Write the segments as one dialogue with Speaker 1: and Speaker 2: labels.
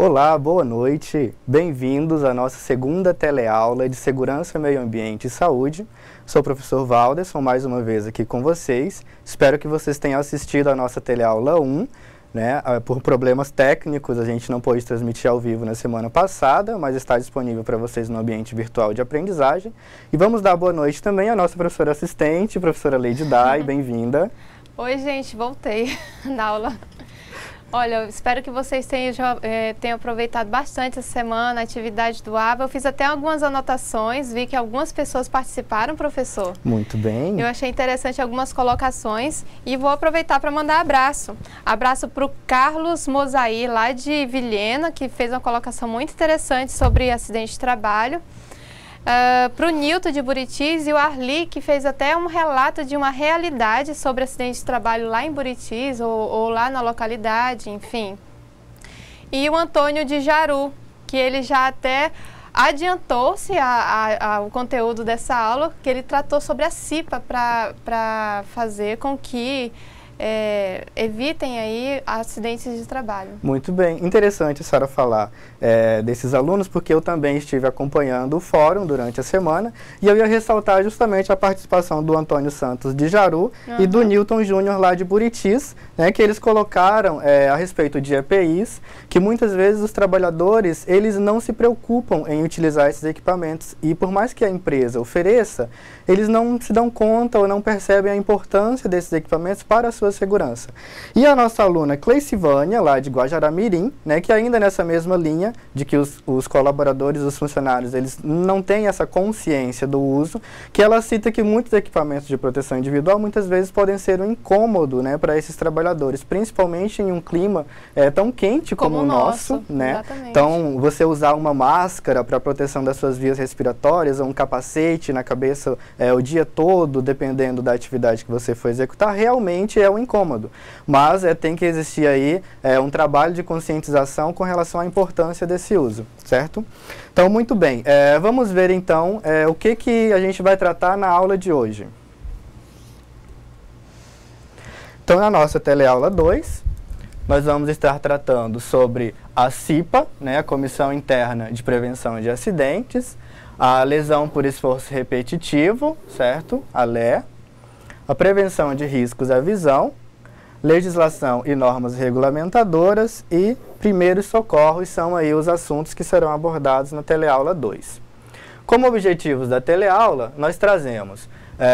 Speaker 1: Olá, boa noite. Bem-vindos à nossa segunda teleaula de Segurança, Meio Ambiente e Saúde. Sou o professor Valderson, mais uma vez aqui com vocês. Espero que vocês tenham assistido a nossa teleaula 1. Por problemas técnicos, a gente não pôde transmitir ao vivo na semana passada, mas está disponível para vocês no ambiente virtual de aprendizagem. E vamos dar boa noite também à nossa professora assistente, professora Leide Dai, bem-vinda.
Speaker 2: Oi, gente, voltei na aula. Olha, eu espero que vocês tenham aproveitado bastante essa semana a atividade do ABA. Eu fiz até algumas anotações, vi que algumas pessoas participaram, professor.
Speaker 1: Muito bem.
Speaker 2: Eu achei interessante algumas colocações e vou aproveitar para mandar abraço. Abraço para o Carlos Mozaí, lá de Vilhena, que fez uma colocação muito interessante sobre acidente de trabalho. Para o Nilton de Buritis e o Arli, que fez até um relato de uma realidade sobre acidente de trabalho lá em Buritis ou lá na localidade, enfim. E o Antônio de Jaru, que ele já até adiantou-se ao conteúdo dessa aula, que ele tratou sobre a CIPA para fazer com que evitem aí acidentes de trabalho.
Speaker 1: Muito bem. Interessante a senhora falar desses alunos, porque eu também estive acompanhando o fórum durante a semana e eu ia ressaltar justamente a participação do Antônio Santos de Jaru e do Nilton Júnior lá de Buritis, que eles colocaram a respeito de EPIs, que muitas vezes os trabalhadores, eles não se preocupam em utilizar esses equipamentos e por mais que a empresa ofereça, eles não se dão conta ou não percebem a importância desses equipamentos para a sua segurança. E a nossa aluna Cleicivânia, lá de Guajará-Mirim, que ainda nessa mesma linha de que os colaboradores, os funcionários, eles não têm essa consciência do uso, que ela cita que muitos equipamentos de proteção individual muitas vezes podem ser um incômodo para esses trabalhadores, principalmente em um clima tão quente como o nosso. Então, você usar uma máscara para proteção das suas vias respiratórias, ou um capacete na cabeça o dia todo, dependendo da atividade que você for executar, realmente é um incômodo. Mas tem que existir aí um trabalho de conscientização com relação à importância desse uso, certo? Então, muito bem. Vamos ver, então, o que a gente vai tratar na aula de hoje. Então, na nossa teleaula 2, nós vamos estar tratando sobre a CIPA, a Comissão Interna de Prevenção de Acidentes, a lesão por esforço repetitivo, certo? A LE, a prevenção de riscos à visão, legislação e normas regulamentadoras e primeiros socorros são aí os assuntos que serão abordados na teleaula 2. Como objetivos da teleaula, nós trazemos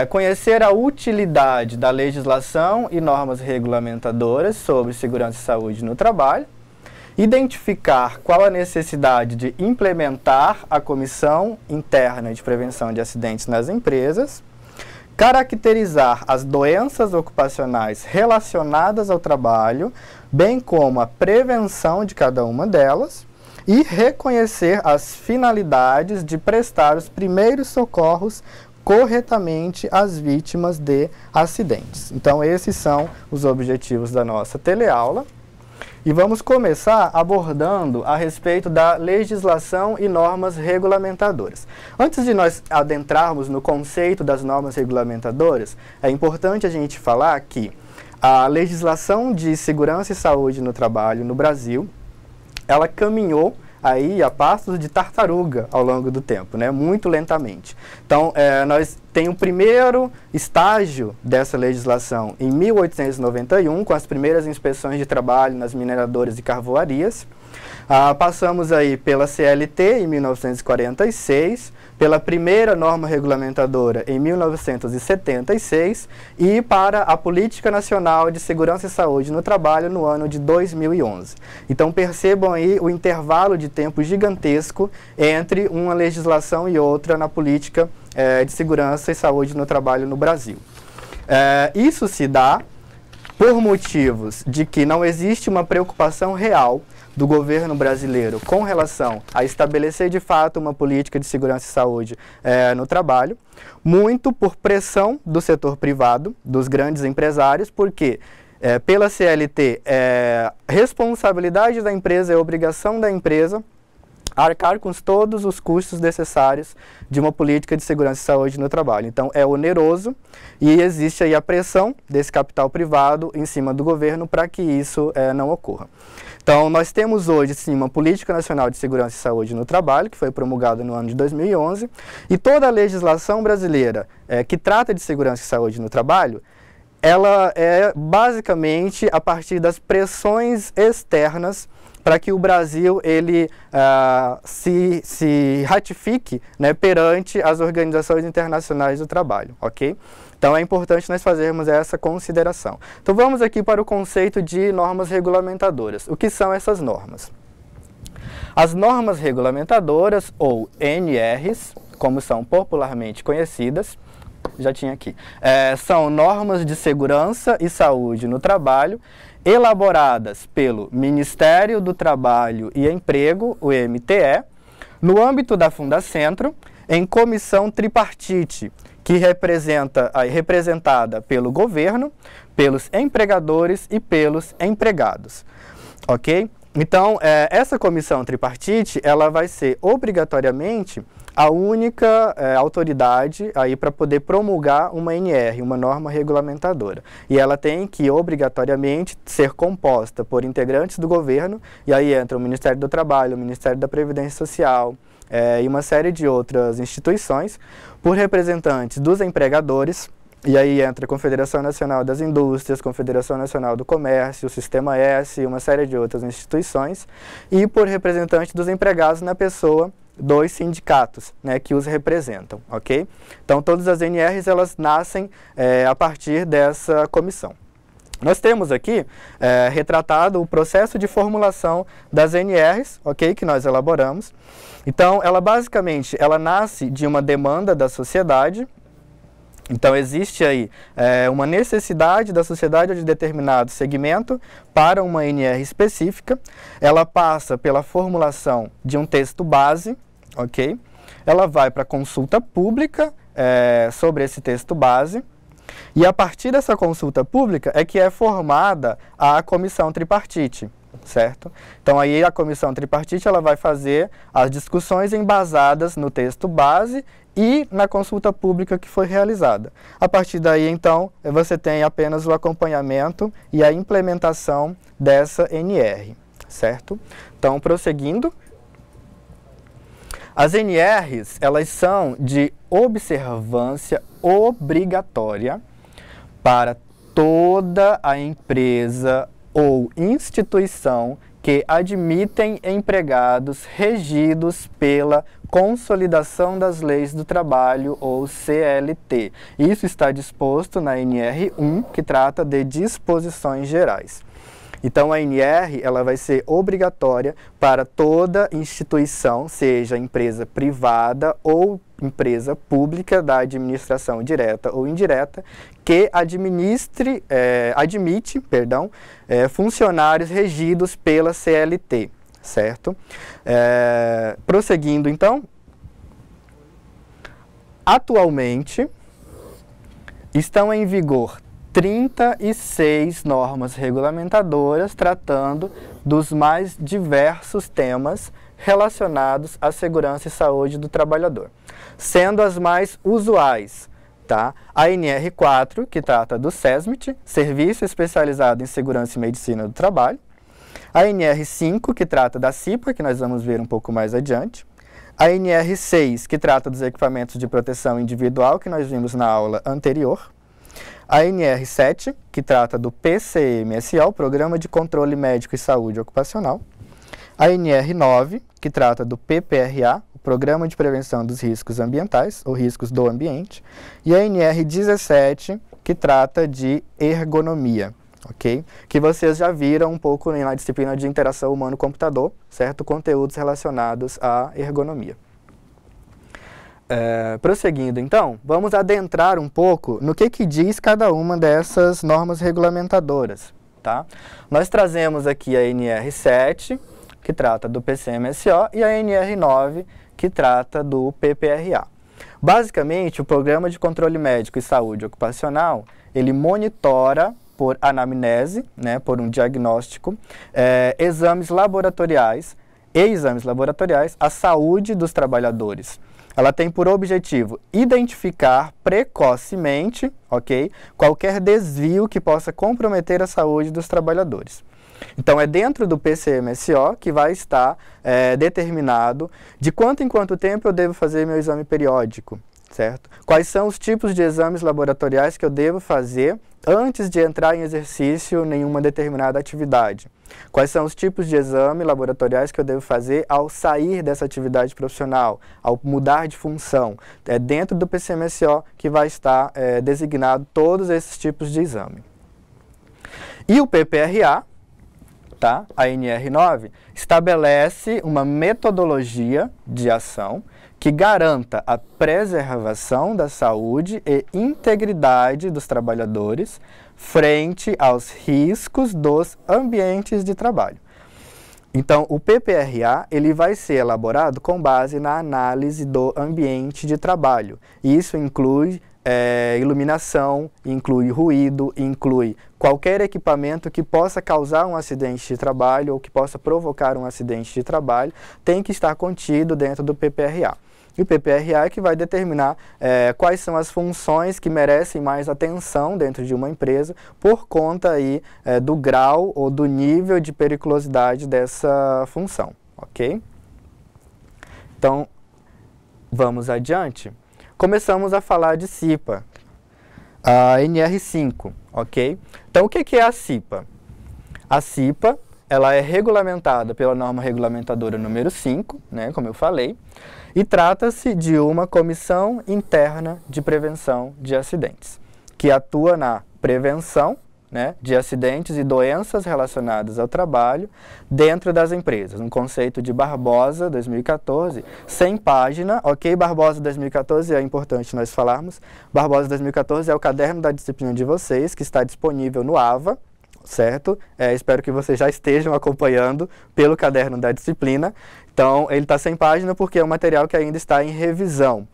Speaker 1: conhecer a utilidade da legislação e normas regulamentadoras sobre segurança e saúde no trabalho, identificar qual a necessidade de implementar a Comissão Interna de Prevenção de Acidentes nas empresas, caracterizar as doenças ocupacionais relacionadas ao trabalho, bem como a prevenção de cada uma delas, e reconhecer as finalidades de prestar os primeiros socorros corretamente às vítimas de acidentes. Então, esses são os objetivos da nossa teleaula. E vamos começar abordando a respeito da legislação e normas regulamentadoras. Antes de nós adentrarmos no conceito das normas regulamentadoras, é importante a gente falar que a legislação de segurança e saúde no trabalho no Brasil, ela caminhou aí a passos de tartaruga ao longo do tempo, muito lentamente. Então, nós tem o primeiro estágio dessa legislação em 1891, com as primeiras inspeções de trabalho nas mineradoras e carvoarias. Passamos aí pela CLT em 1946, pela primeira norma regulamentadora em 1976 e para a Política Nacional de Segurança e Saúde no Trabalho no ano de 2011. Então percebam aí o intervalo de tempo gigantesco entre uma legislação e outra na política de segurança e saúde no trabalho no Brasil. Isso se dá por motivos de que não existe uma preocupação real do governo brasileiro com relação a estabelecer de fato uma política de segurança e saúde no trabalho, muito por pressão do setor privado, dos grandes empresários, porque pela CLT, responsabilidade da empresa é obrigação da empresa arcar com todos os custos necessários de uma política de segurança e saúde no trabalho. Então, é oneroso e existe aí a pressão desse capital privado em cima do governo para que isso não ocorra. Então, nós temos hoje, sim, uma Política Nacional de Segurança e Saúde no Trabalho, que foi promulgada no ano de 2011, e toda a legislação brasileira que trata de segurança e saúde no trabalho, ela é basicamente a partir das pressões externas para que o Brasil ele, se ratifique, né, perante as organizações internacionais do trabalho, ok? Então é importante nós fazermos essa consideração. Então vamos aqui para o conceito de normas regulamentadoras. O que são essas normas? As normas regulamentadoras, ou NRs, como são popularmente conhecidas, já tinha aqui, são normas de segurança e saúde no trabalho, elaboradas pelo Ministério do Trabalho e Emprego, o MTE, no âmbito da Fundacentro, em comissão tripartite, que representada pelo governo, pelos empregadores e pelos empregados, ok? Então, essa comissão tripartite, ela vai ser obrigatoriamente a única autoridade aí para poder promulgar uma NR, uma norma regulamentadora. E ela tem que, obrigatoriamente, ser composta por integrantes do governo, e aí entra o Ministério do Trabalho, o Ministério da Previdência Social, e uma série de outras instituições, por representantes dos empregadores, e aí entra a Confederação Nacional das Indústrias, Confederação Nacional do Comércio, o Sistema S e uma série de outras instituições, e por representantes dos empregados na pessoa dos sindicatos, né, que os representam, ok? Então, todas as NRs, elas nascem a partir dessa comissão. Nós temos aqui retratado o processo de formulação das NRs, ok, que nós elaboramos. Então, ela basicamente, ela nasce de uma demanda da sociedade. Então, existe aí uma necessidade da sociedade ou de determinado segmento para uma NR específica. Ela passa pela formulação de um texto base, ok? Ela vai para consulta pública sobre esse texto base. E a partir dessa consulta pública é que é formada a comissão tripartite, certo? Então aí a comissão tripartite ela vai fazer as discussões embasadas no texto base e na consulta pública que foi realizada. A partir daí, então, você tem apenas o acompanhamento e a implementação dessa NR, certo? Então, prosseguindo. As NRs, elas são de observância obrigatória para toda a empresa ou instituição que admitem empregados regidos pela Consolidação das Leis do Trabalho, ou CLT. Isso está disposto na NR 1, que trata de disposições gerais. Então, a NR ela vai ser obrigatória para toda instituição, seja empresa privada ou empresa pública da administração direta ou indireta, que admite funcionários regidos pela CLT, certo? Prosseguindo, então, atualmente estão em vigor 36 normas regulamentadoras tratando dos mais diversos temas relacionados à segurança e saúde do trabalhador, sendo as mais usuais, tá? A NR4, que trata do SESMIT, Serviço Especializado em Segurança e Medicina do Trabalho, a NR5, que trata da CIPA, que nós vamos ver um pouco mais adiante, a NR6, que trata dos equipamentos de proteção individual, que nós vimos na aula anterior, a NR7, que trata do PCMSO, Programa de Controle Médico e Saúde Ocupacional, a NR9, que trata do PPRA, o Programa de Prevenção dos Riscos Ambientais, ou Riscos do Ambiente, e a NR17, que trata de ergonomia, ok? Que vocês já viram um pouco na disciplina de interação humano-computador, certo? Conteúdos relacionados à ergonomia. Prosseguindo, então, vamos adentrar um pouco no que diz cada uma dessas normas regulamentadoras, tá? Nós trazemos aqui a NR7, que trata do PCMSO, e a NR9, que trata do PPRA. Basicamente, o Programa de Controle Médico e Saúde Ocupacional, ele monitora por anamnese, né, por um diagnóstico, exames laboratoriais a saúde dos trabalhadores. Ela tem por objetivo identificar precocemente, ok, qualquer desvio que possa comprometer a saúde dos trabalhadores. Então, é dentro do PCMSO que vai estar determinado de quanto em quanto tempo eu devo fazer meu exame periódico, certo? Quais são os tipos de exames laboratoriais que eu devo fazer antes de entrar em exercício em nenhuma determinada atividade. Quais são os tipos de exame laboratoriais que eu devo fazer ao sair dessa atividade profissional, ao mudar de função. É dentro do PCMSO que vai estar designado todos esses tipos de exame. E o PPRA, tá? A NR9, estabelece uma metodologia de ação que garanta a preservação da saúde e integridade dos trabalhadores frente aos riscos dos ambientes de trabalho. Então, o PPRA ele vai ser elaborado com base na análise do ambiente de trabalho. Isso inclui iluminação, inclui ruído, inclui qualquer equipamento que possa causar um acidente de trabalho ou que possa provocar um acidente de trabalho, tem que estar contido dentro do PPRA. E o PPRA é que vai determinar quais são as funções que merecem mais atenção dentro de uma empresa por conta aí, do grau ou do nível de periculosidade dessa função, ok? Então, vamos adiante. Começamos a falar de CIPA, a NR5, ok? Então, o que é a CIPA? A CIPA, ela é regulamentada pela norma regulamentadora número 5, né, como eu falei, e trata-se de uma comissão interna de prevenção de acidentes, que atua na prevenção, né, de acidentes e doenças relacionadas ao trabalho dentro das empresas. Um conceito de Barbosa, 2014, 100 páginas, ok? Barbosa 2014 é importante nós falarmos. Barbosa 2014 é o caderno da disciplina de vocês, que está disponível no AVA, certo? Espero que vocês já estejam acompanhando pelo caderno da disciplina. Então, ele está 100 páginas porque é um material que ainda está em revisão.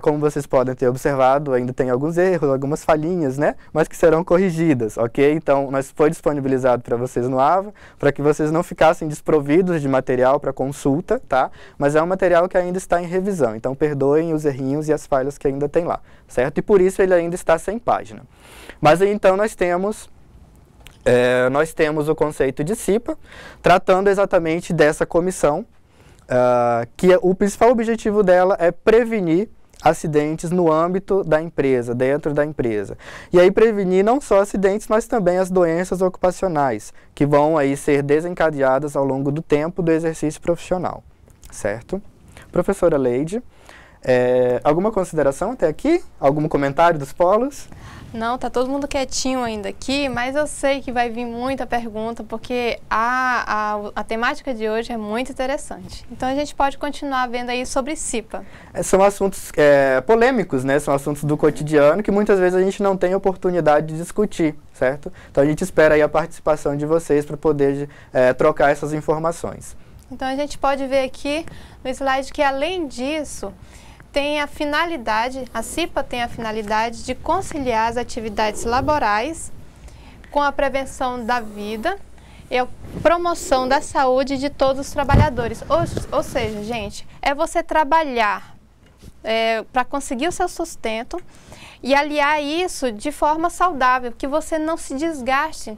Speaker 1: Como vocês podem ter observado, ainda tem alguns erros, algumas falhinhas, né? Mas que serão corrigidas, ok? Então, foi disponibilizado para vocês no AVA, para que vocês não ficassem desprovidos de material para consulta, tá? Mas é um material que ainda está em revisão, então perdoem os errinhos e as falhas que ainda tem lá, certo? E por isso ele ainda está 100 páginas. Mas aí, então, nós temos o conceito de CIPA, tratando exatamente dessa comissão, que o principal objetivo dela é prevenir acidentes no âmbito da empresa, dentro da empresa. E aí prevenir não só acidentes, mas também as doenças ocupacionais, que vão aí ser desencadeadas ao longo do tempo do exercício profissional, certo? Professora Leide, alguma consideração até aqui? Algum comentário dos polos?
Speaker 2: Não, tá todo mundo quietinho ainda aqui, mas eu sei que vai vir muita pergunta, porque a temática de hoje é muito interessante. Então, a gente pode continuar vendo aí sobre CIPA.
Speaker 1: São assuntos polêmicos, né? São assuntos do cotidiano que muitas vezes a gente não tem oportunidade de discutir, certo? Então, a gente espera aí a participação de vocês para poder trocar essas informações.
Speaker 2: Então, a gente pode ver aqui no slide que, além disso, tem a finalidade, a CIPA tem a finalidade de conciliar as atividades laborais com a prevenção da vida e a promoção da saúde de todos os trabalhadores. Ou seja, gente, é você trabalhar para conseguir o seu sustento e aliar isso de forma saudável, que você não se desgaste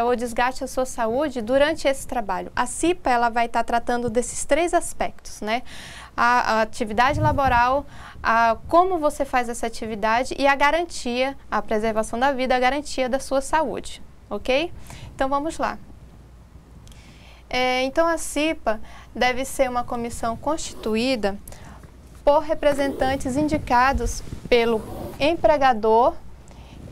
Speaker 2: ou desgaste a sua saúde durante esse trabalho. A CIPA ela vai estar tratando desses 3 aspectos, né? A atividade laboral, como você faz essa atividade e a garantia, a preservação da vida, a garantia da sua saúde, ok? Então, vamos lá. Então, a CIPA deve ser uma comissão constituída por representantes indicados pelo empregador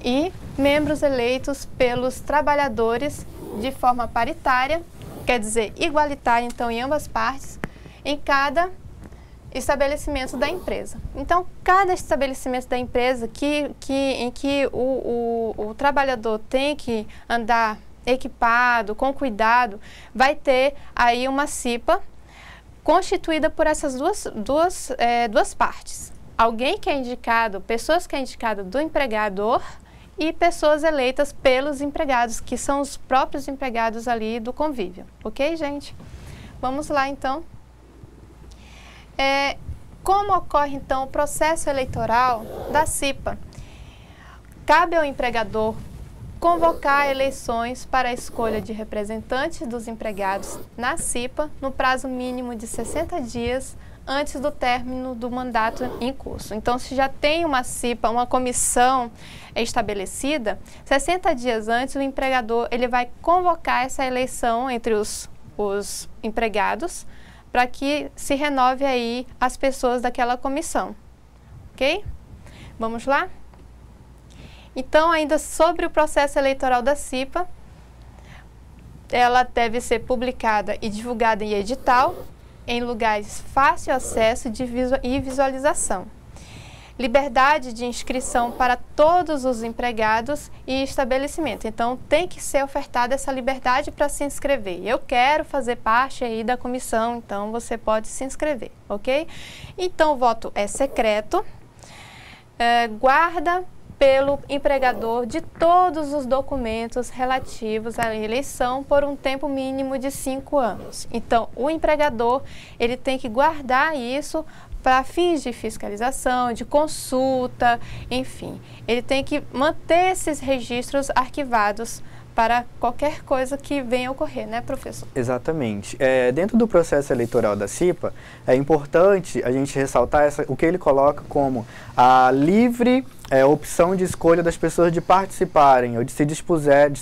Speaker 2: e membros eleitos pelos trabalhadores de forma paritária, quer dizer, igualitária, então, em ambas partes, em cada estabelecimento da empresa. Então, cada estabelecimento da empresa em que o trabalhador tem que andar equipado, com cuidado, vai ter aí uma CIPA constituída por essas duas partes. Alguém que é indicado, pessoas que é indicado do empregador e pessoas eleitas pelos empregados, que são os próprios empregados ali do convívio. Ok, gente? Vamos lá, então. Como ocorre, então, o processo eleitoral da CIPA? Cabe ao empregador convocar eleições para a escolha de representantes dos empregados na CIPA no prazo mínimo de 60 dias antes do término do mandato em curso. Então, se já tem uma CIPA, uma comissão estabelecida, 60 dias antes o empregador ele vai convocar essa eleição entre os empregados para que se renove aí as pessoas daquela comissão, ok? Vamos lá? Então, ainda sobre o processo eleitoral da CIPA, ela deve ser publicada e divulgada em edital, em lugares fácil acesso e visualização. Liberdade de inscrição para todos os empregados e estabelecimentos. Então, tem que ser ofertada essa liberdade para se inscrever. Eu quero fazer parte aí da comissão, então você pode se inscrever, ok? Então, o voto é secreto. Guarda pelo empregador de todos os documentos relativos à eleição por um tempo mínimo de 5 anos. Então, o empregador ele tem que guardar isso para fins de fiscalização, de consulta, enfim. Ele tem que manter esses registros arquivados para qualquer coisa que venha a ocorrer, né, professor?
Speaker 1: Exatamente. Dentro do processo eleitoral da CIPA, é importante a gente ressaltar o que ele coloca como a livre opção de escolha das pessoas de participarem ou de se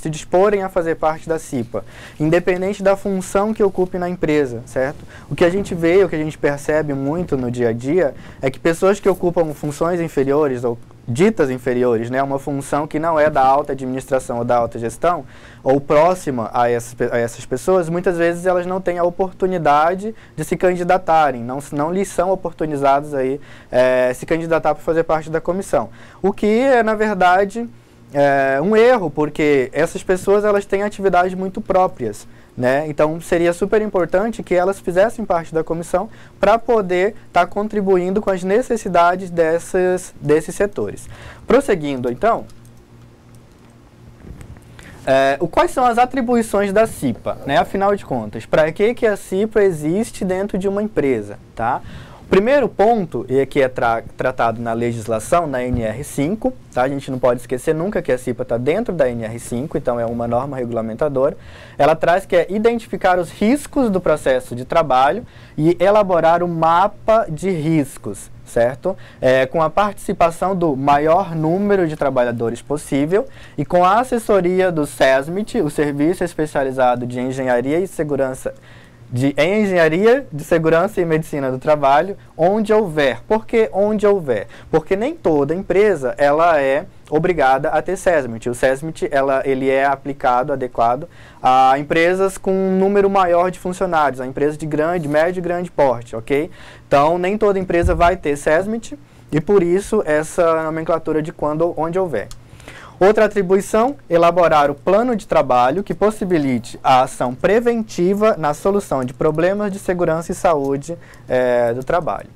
Speaker 1: disporem a fazer parte da CIPA, independente da função que ocupe na empresa, certo? O que a gente vê, o que a gente percebe muito no dia a dia, é que pessoas que ocupam funções inferiores ou ditas inferiores, né, uma função que não é da alta administração ou da alta gestão, ou próxima a essas pessoas, muitas vezes elas não têm a oportunidade de se candidatarem, não lhes são oportunizados aí se candidatar para fazer parte da comissão. O que é, na verdade, um erro, porque essas pessoas elas têm atividades muito próprias, né? Então, seria super importante que elas fizessem parte da comissão para poder estar contribuindo com as necessidades desses setores. Prosseguindo, então, quais são as atribuições da CIPA, né? Afinal de contas, para que a CIPA existe dentro de uma empresa, tá? O primeiro ponto, e que é tratado na legislação, na NR5, tá? A gente não pode esquecer nunca que a CIPA está dentro da NR5, então é uma norma regulamentadora. Ela traz que é identificar os riscos do processo de trabalho e elaborar o mapa de riscos, certo? Com a participação do maior número de trabalhadores possível e com a assessoria do SESMIT, o Serviço Especializado de Engenharia e Segurança Engenharia de Segurança e Medicina do Trabalho, onde houver. Por que onde houver? Porque nem toda empresa ela é obrigada a ter SESMIT. O SESMIT ele é adequado a empresas com um número maior de funcionários, a empresas de médio e grande porte, ok? Então, nem toda empresa vai ter SESMIT e por isso essa nomenclatura de onde houver. Outra atribuição, elaborar o plano de trabalho que possibilite a ação preventiva na solução de problemas de segurança e saúde do trabalho.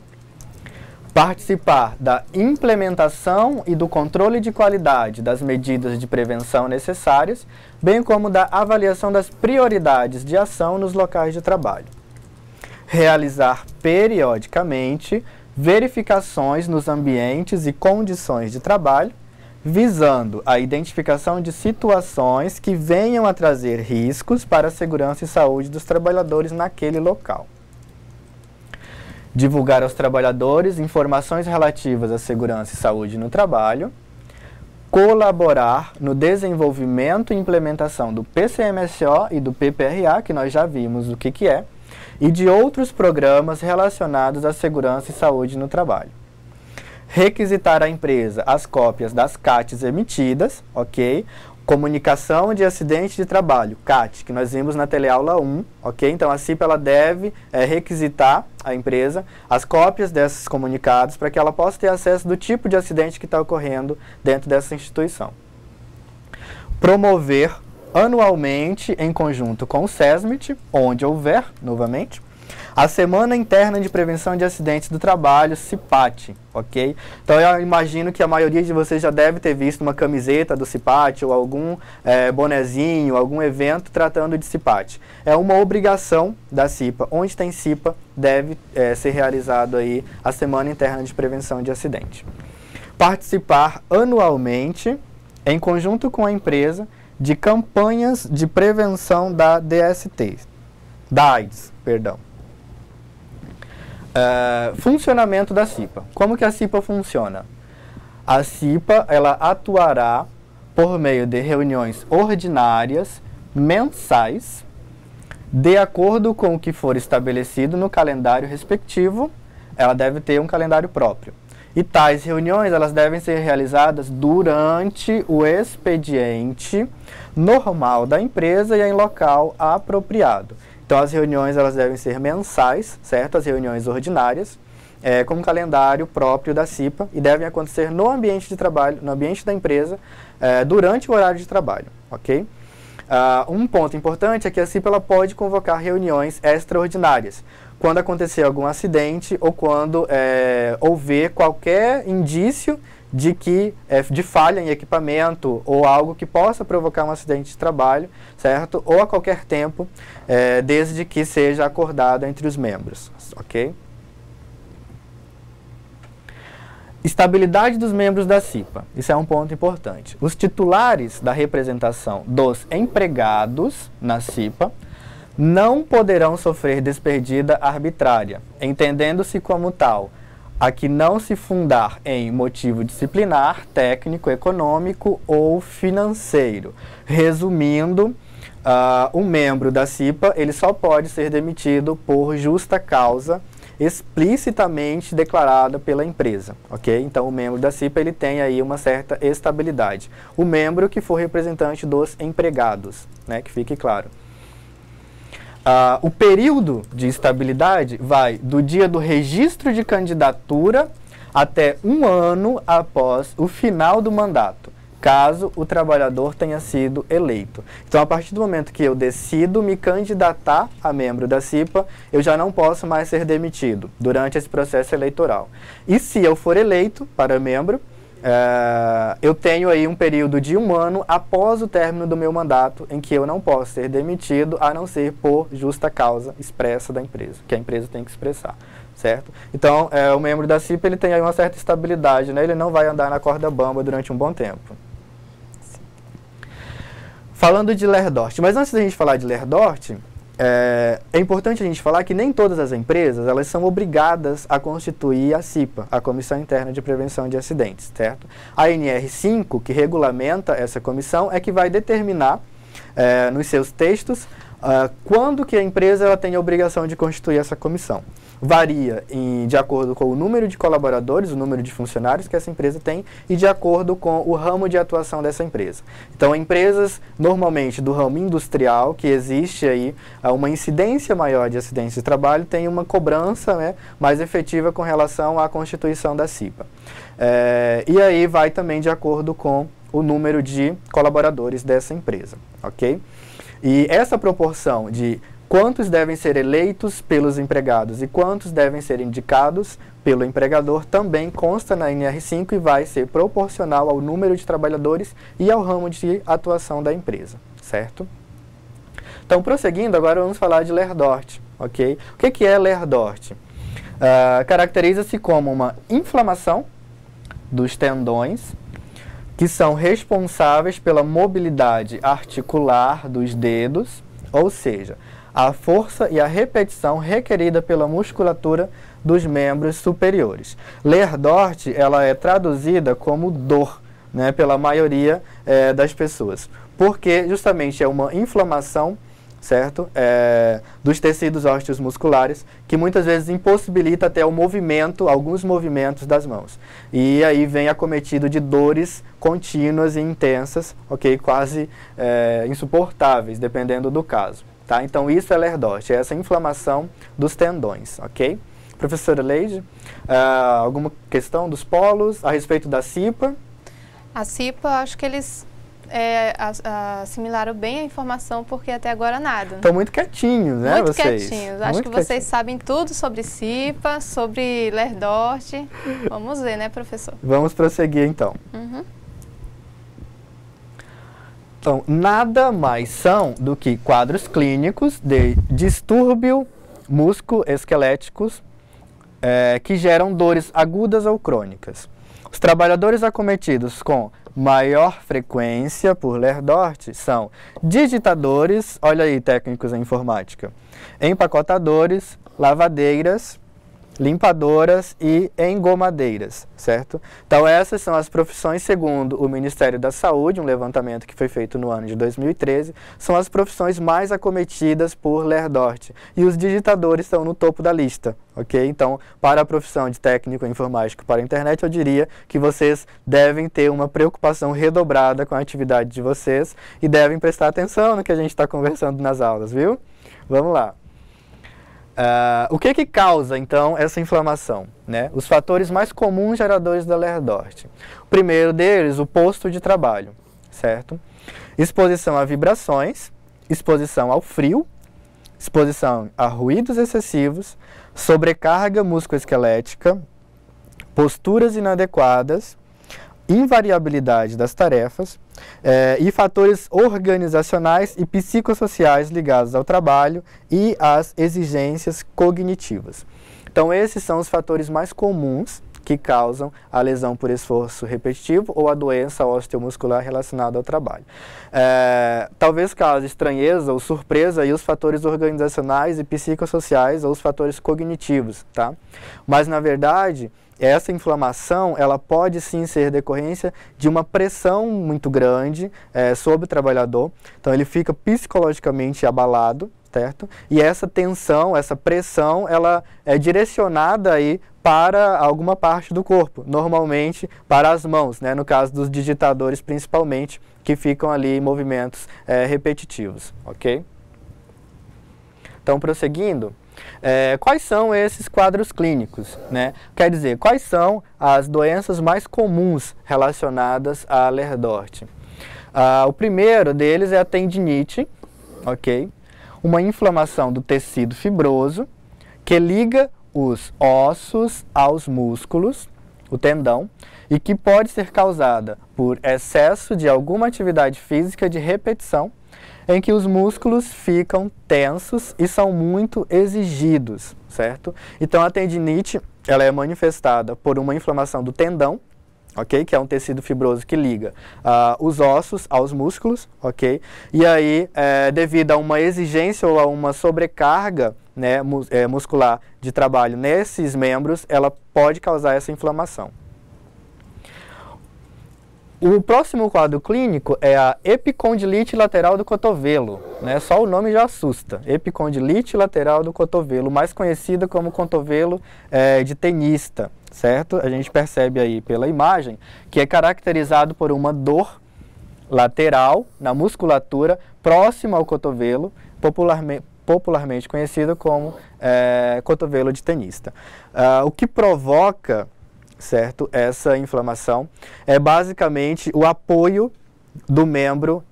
Speaker 1: Participar da implementação e do controle de qualidade das medidas de prevenção necessárias, bem como da avaliação das prioridades de ação nos locais de trabalho. Realizar periodicamente verificações nos ambientes e condições de trabalho, visando a identificação de situações que venham a trazer riscos para a segurança e saúde dos trabalhadores naquele local. Divulgar aos trabalhadores informações relativas à segurança e saúde no trabalho. Colaborar no desenvolvimento e implementação do PCMSO e do PPRA, que nós já vimos o que é, e de outros programas relacionados à segurança e saúde no trabalho. Requisitar à empresa as cópias das CATs emitidas, ok? Comunicação de acidente de trabalho, CAT, que nós vimos na teleaula 1, ok? Então, a CIPA ela deve requisitar à empresa as cópias desses comunicados para que ela possa ter acesso do tipo de acidente que está ocorrendo dentro dessa instituição. Promover anualmente, em conjunto com o SESMIT, onde houver, novamente, a Semana Interna de Prevenção de Acidentes do Trabalho, CIPAT, ok? Então, eu imagino que a maioria de vocês já deve ter visto uma camiseta do CIPAT ou algum bonezinho, algum evento tratando de CIPAT. É uma obrigação da CIPA. Onde tem CIPA, deve ser realizado aí a Semana Interna de Prevenção de Acidente. Participar anualmente em conjunto com a empresa, de campanhas de prevenção da AIDS. Funcionamento da CIPA. Como que a CIPA funciona? A CIPA, ela atuará por meio de reuniões ordinárias, mensais, de acordo com o que for estabelecido no calendário respectivo. Ela deve ter um calendário próprio. E tais reuniões, elas devem ser realizadas durante o expediente normal da empresa e em local apropriado. Então, as reuniões, elas devem ser mensais, certo? As reuniões ordinárias, com um calendário próprio da CIPA, e devem acontecer no ambiente de trabalho, no ambiente da empresa, durante o horário de trabalho, ok? Um ponto importante é que a CIPA, ela pode convocar reuniões extraordinárias, quando acontecer algum acidente ou quando houver qualquer indício de falha em equipamento ou algo que possa provocar um acidente de trabalho, certo? Ou a qualquer tempo, desde que seja acordado entre os membros, ok? Estabilidade dos membros da CIPA. Isso é um ponto importante. Os titulares da representação dos empregados na CIPA não poderão sofrer despedida arbitrária, entendendo-se como tal a que não se fundar em motivo disciplinar, técnico, econômico ou financeiro. Resumindo, um membro da CIPA, ele só pode ser demitido por justa causa explicitamente declarada pela empresa, ok? Então, o membro da CIPA, ele tem aí uma certa estabilidade. O membro que for representante dos empregados, né, que fique claro. O período de estabilidade vai do dia do registro de candidatura até 1 ano após o final do mandato, caso o trabalhador tenha sido eleito. Então, a partir do momento que eu decido me candidatar a membro da CIPA, eu já não posso mais ser demitido durante esse processo eleitoral. E se eu for eleito para membro, eu tenho aí um período de 1 ano após o término do meu mandato em que eu não posso ser demitido, a não ser por justa causa expressa da empresa, que a empresa tem que expressar, certo? Então, o membro da CIPA, ele tem aí uma certa estabilidade, né? Ele não vai andar na corda bamba durante um bom tempo. Falando de Lerdort, mas antes da gente falar de Lerdort, é importante a gente falar que nem todas as empresas, elas são obrigadas a constituir a CIPA, a Comissão Interna de Prevenção de Acidentes, certo? A NR5, que regulamenta essa comissão, é que vai determinar nos seus textos quando que a empresa ela tem a obrigação de constituir essa comissão. Varia de acordo com o número de colaboradores, o número de funcionários que essa empresa tem e de acordo com o ramo de atuação dessa empresa. Então, empresas normalmente do ramo industrial, que existe aí uma incidência maior de acidentes de trabalho, tem uma cobrança, né, mais efetiva com relação à constituição da CIPA. E aí vai também de acordo com o número de colaboradores dessa empresa, ok? E essa proporção de quantos devem ser eleitos pelos empregados e quantos devem ser indicados pelo empregador também consta na NR5 e vai ser proporcional ao número de trabalhadores e ao ramo de atuação da empresa, certo? Então, prosseguindo, agora vamos falar de Lerdort, ok? O que é Lerdort? Caracteriza-se como uma inflamação dos tendões que são responsáveis pela mobilidade articular dos dedos, ou seja, a força e a repetição requerida pela musculatura dos membros superiores. Lerdort, ela é traduzida como dor, né, pela maioria das pessoas, porque justamente é uma inflamação, certo, dos tecidos ósseos musculares, que muitas vezes impossibilita até o movimento, alguns movimentos das mãos. E aí vem acometido de dores contínuas e intensas, ok, quase insuportáveis, dependendo do caso. Tá? Então, isso é Lerdort, é essa inflamação dos tendões, ok? Professora Leide, alguma questão dos polos a respeito da CIPA?
Speaker 2: A CIPA, acho que eles assimilaram bem a informação, porque até agora nada.
Speaker 1: Estão muito quietinhos, né,
Speaker 2: muito
Speaker 1: vocês?
Speaker 2: Quietinhos. Acho que vocês sabem tudo sobre CIPA, sobre Lerdort. Vamos ver, né, professor?
Speaker 1: Vamos prosseguir, então.
Speaker 2: Uhum.
Speaker 1: Então, nada mais são do que quadros clínicos de distúrbio musculoesqueléticos que geram dores agudas ou crônicas. Os trabalhadores acometidos com maior frequência por Lerdort são digitadores, olha aí técnicos em informática, empacotadores, lavadeiras, limpadoras e engomadeiras, certo? Então essas são as profissões, segundo o Ministério da Saúde, um levantamento que foi feito no ano de 2013, são as profissões mais acometidas por Lerdort. E os digitadores estão no topo da lista, ok? Então, para a profissão de técnico informático para a internet, eu diria que vocês devem ter uma preocupação redobrada com a atividade de vocês e devem prestar atenção no que a gente está conversando nas aulas, viu? Vamos lá. O que causa, então, essa inflamação, né? Os fatores mais comuns geradores da Lerdort. O primeiro deles, o posto de trabalho, certo? Exposição a vibrações, exposição ao frio, exposição a ruídos excessivos, sobrecarga musculoesquelética, posturas inadequadas, invariabilidade das tarefas e fatores organizacionais e psicossociais ligados ao trabalho e às exigências cognitivas. Então, esses são os fatores mais comuns que causam a lesão por esforço repetitivo ou a doença osteomuscular relacionada ao trabalho. Talvez cause estranheza ou surpresa aí os fatores organizacionais e psicossociais ou os fatores cognitivos, tá? Mas, na verdade, essa inflamação, ela pode sim ser decorrência de uma pressão muito grande sobre o trabalhador. Então, ele fica psicologicamente abalado, certo? E essa tensão, essa pressão, ela é direcionada aí para alguma parte do corpo, normalmente para as mãos, né? No caso dos digitadores principalmente, que ficam ali em movimentos repetitivos, ok? Então, prosseguindo, quais são esses quadros clínicos, né? Quer dizer, quais são as doenças mais comuns relacionadas à Lerdort? O primeiro deles é a tendinite, ok? Uma inflamação do tecido fibroso que liga os ossos aos músculos, o tendão, e que pode ser causada por excesso de alguma atividade física de repetição, em que os músculos ficam tensos e são muito exigidos, certo? Então, a tendinite, ela é manifestada por uma inflamação do tendão, ok? Que é um tecido fibroso que liga os ossos aos músculos, ok? E aí, devido a uma exigência ou a uma sobrecarga, né, muscular de trabalho nesses membros, ela pode causar essa inflamação. O próximo quadro clínico é a epicondilite lateral do cotovelo, né? Só o nome já assusta. Epicondilite lateral do cotovelo, mais conhecida como cotovelo de tenista, certo? A gente percebe aí pela imagem que é caracterizado por uma dor lateral na musculatura próxima ao cotovelo, popularmente conhecida como cotovelo de tenista. O que provoca, certo, essa inflamação é basicamente o apoio do membro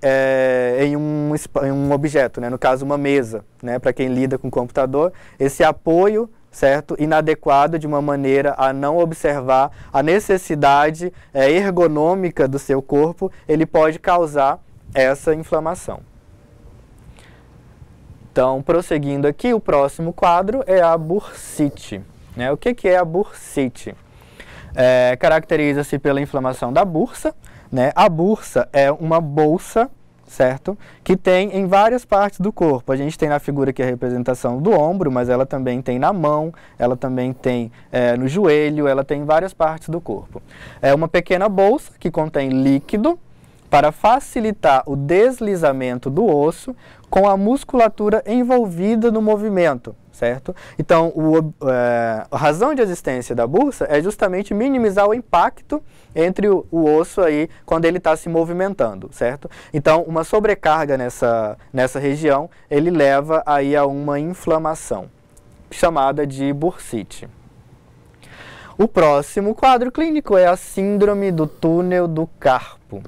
Speaker 1: em um objeto, né? No caso uma mesa, né? Para quem lida com computador, esse apoio, certo, inadequado de uma maneira a não observar a necessidade ergonômica do seu corpo, ele pode causar essa inflamação. Então, prosseguindo aqui, o próximo quadro é a bursite, né? O que é a bursite? Caracteriza-se pela inflamação da bursa, né? A bursa é uma bolsa, certo? Que tem em várias partes do corpo. A gente tem na figura aqui a representação do ombro, mas ela também tem na mão, ela também tem no joelho, ela tem em várias partes do corpo. É uma pequena bolsa que contém líquido para facilitar o deslizamento do osso com a musculatura envolvida no movimento, certo? Então, a razão de existência da bursa é justamente minimizar o impacto entre o osso aí quando ele está se movimentando, certo? Então, uma sobrecarga nessa região, ele leva aí a uma inflamação, chamada de bursite. O próximo quadro clínico é a síndrome do túnel do carpo,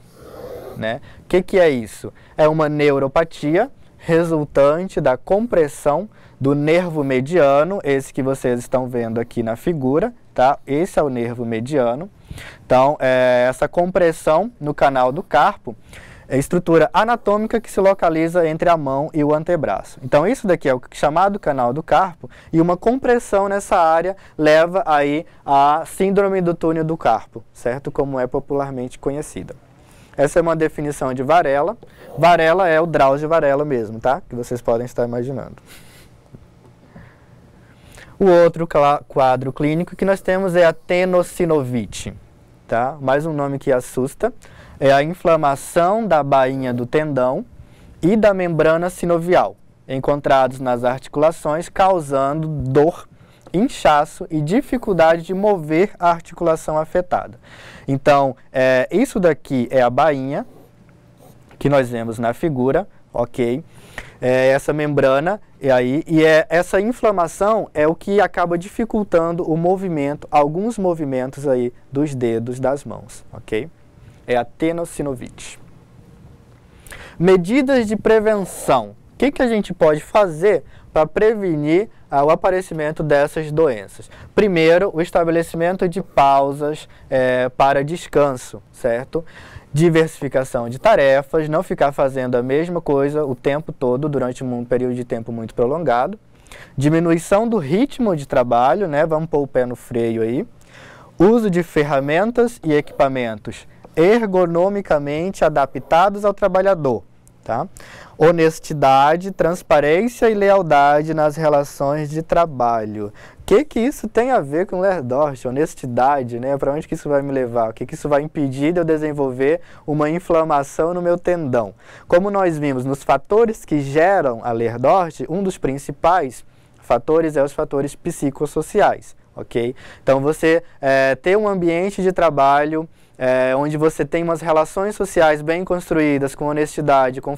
Speaker 1: né? O que é isso? É uma neuropatia resultante da compressão do nervo mediano, esse que vocês estão vendo aqui na figura, tá? Esse é o nervo mediano. Então, essa compressão no canal do carpo é a estrutura anatômica que se localiza entre a mão e o antebraço. Então, isso daqui é o chamado canal do carpo, e uma compressão nessa área leva aí à síndrome do túnel do carpo, certo? Como é popularmente conhecida. Essa é uma definição de Varela. Varela é o Drauzio Varela mesmo, tá? Que vocês podem estar imaginando. O outro quadro clínico que nós temos é a tenossinovite, tá? Mais um nome que assusta. É a inflamação da bainha do tendão e da membrana sinovial, encontrados nas articulações, causando dor, inchaço e dificuldade de mover a articulação afetada. Então, isso daqui é a bainha, que nós vemos na figura, ok? Essa membrana, essa inflamação é o que acaba dificultando o movimento, alguns movimentos aí dos dedos das mãos, ok? É a tenossinovite. Medidas de prevenção. O que a gente pode fazer para prevenir o aparecimento dessas doenças? Primeiro, o estabelecimento de pausas para descanso, certo? Diversificação de tarefas, não ficar fazendo a mesma coisa o tempo todo durante um período de tempo muito prolongado. Diminuição do ritmo de trabalho, né? Vamos pôr o pé no freio aí. Uso de ferramentas e equipamentos ergonomicamente adaptados ao trabalhador, tá? Honestidade, transparência e lealdade nas relações de trabalho. O que isso tem a ver com Lerdorf? Honestidade, né? Para onde que isso vai me levar? O que isso vai impedir de eu desenvolver uma inflamação no meu tendão? Como nós vimos nos fatores que geram a Lerdorf, um dos principais fatores é os fatores psicossociais, ok? Então você ter um ambiente de trabalho onde você tem umas relações sociais bem construídas, com honestidade, com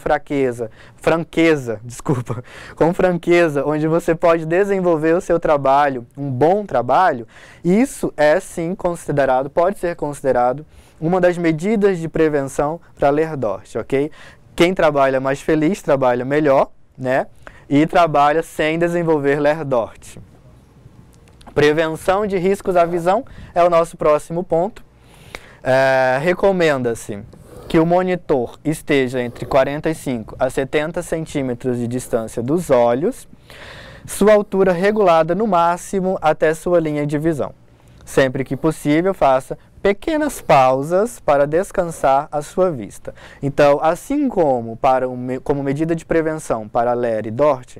Speaker 1: com franqueza, onde você pode desenvolver o seu trabalho, um bom trabalho, isso é sim considerado, pode ser considerado uma das medidas de prevenção para Lerdorf, ok? Quem trabalha mais feliz, trabalha melhor, né? E trabalha sem desenvolver Lerdorf. Prevenção de riscos à visão é o nosso próximo ponto. Recomenda-se que o monitor esteja entre 45 a 70 centímetros de distância dos olhos, sua altura regulada no máximo até sua linha de visão. Sempre que possível, faça pequenas pausas para descansar a sua vista. Então, assim como como medida de prevenção para Ler e Dort,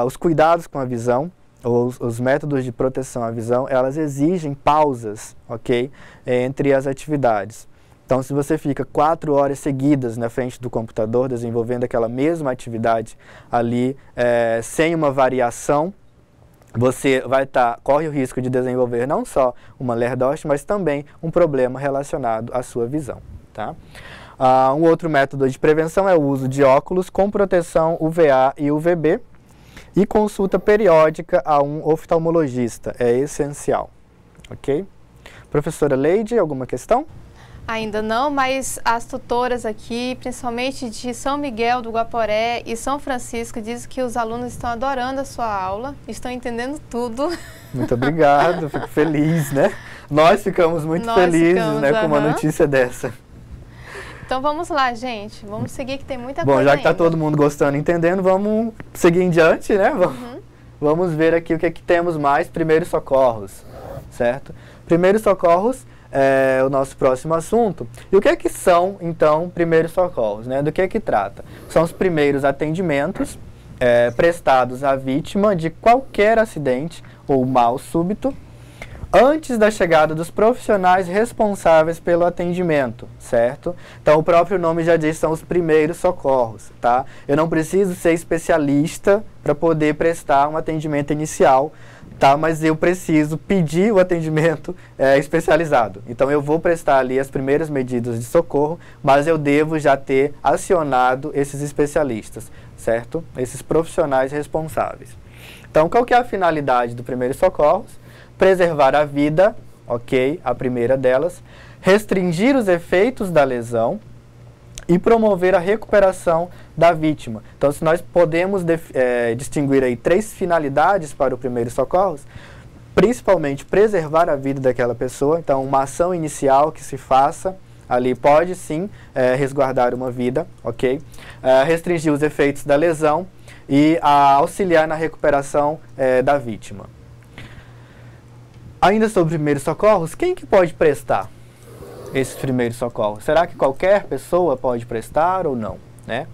Speaker 1: os cuidados com a visão, os métodos de proteção à visão, elas exigem pausas, ok? Entre as atividades. Então, se você fica 4 horas seguidas na frente do computador, desenvolvendo aquela mesma atividade ali, sem uma variação, você corre o risco de desenvolver não só uma Lerdorf, mas também um problema relacionado à sua visão, tá? Um outro método de prevenção é o uso de óculos com proteção UVA e UVB, e consulta periódica a um oftalmologista, é essencial, ok? Professora Leide, alguma questão?
Speaker 2: Ainda não, mas as tutoras aqui, principalmente de São Miguel do Guaporé e São Francisco, dizem que os alunos estão adorando a sua aula, estão entendendo tudo.
Speaker 1: Muito obrigado, fico feliz, né? Nós ficamos muito felizes, né, com uma notícia dessa.
Speaker 2: Então vamos lá, gente. Vamos seguir que tem muita coisa.
Speaker 1: Bom, já que está todo mundo gostando e entendendo, vamos seguir em diante, né? Vamos ver aqui o que temos mais. Primeiros socorros, certo? Primeiros socorros é o nosso próximo assunto. E o que são, então, primeiros socorros, né? Do que trata? São os primeiros atendimentos prestados à vítima de qualquer acidente ou mal súbito, antes da chegada dos profissionais responsáveis pelo atendimento, certo? Então, o próprio nome já diz, são os primeiros socorros, tá? Eu não preciso ser especialista para poder prestar um atendimento inicial, tá? Mas eu preciso pedir o atendimento especializado. Então, eu vou prestar ali as primeiras medidas de socorro, mas eu devo já ter acionado esses especialistas, certo? Esses profissionais responsáveis. Então, qual que é a finalidade do primeiros socorros? Preservar a vida, ok, a primeira delas, restringir os efeitos da lesão e promover a recuperação da vítima. Então, se nós podemos distinguir aí 3 finalidades para o primeiros socorros, principalmente preservar a vida daquela pessoa, então uma ação inicial que se faça ali pode sim resguardar uma vida, ok? Restringir os efeitos da lesão e auxiliar na recuperação da vítima. Ainda sobre primeiros socorros, quem que pode prestar? esses primeiros socorros? Será que qualquer pessoa pode prestar ou não, né?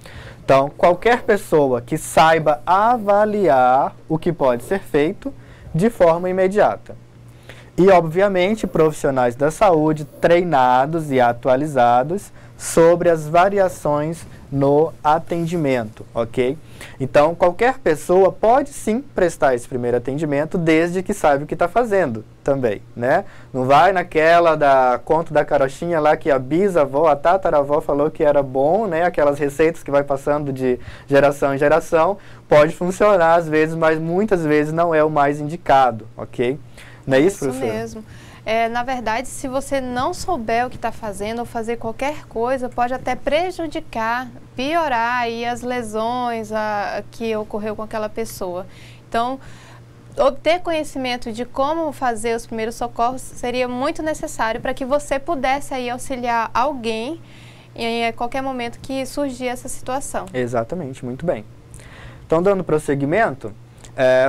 Speaker 1: Então, qualquer pessoa que saiba avaliar o que pode ser feito de forma imediata. E, obviamente, profissionais da saúde treinados e atualizados sobre as variações no atendimento, ok? Então, qualquer pessoa pode sim prestar esse primeiro atendimento, desde que saiba o que está fazendo também, né? Não vai naquela da conto da carochinha lá que a bisavó, a tataravó falou que era bom, né? Aquelas receitas que vai passando de geração em geração, pode funcionar às vezes, mas muitas vezes não é o mais indicado, ok? Não é isso, professora?
Speaker 2: Isso mesmo. Na verdade, se você não souber o que está fazendo ou fazer qualquer coisa, pode até prejudicar, piorar aí as lesões que ocorreu com aquela pessoa. Então, obter conhecimento de como fazer os primeiros socorros seria muito necessário para que você pudesse aí auxiliar alguém em qualquer momento que surgir essa situação.
Speaker 1: Exatamente, muito bem. Então, dando prosseguimento,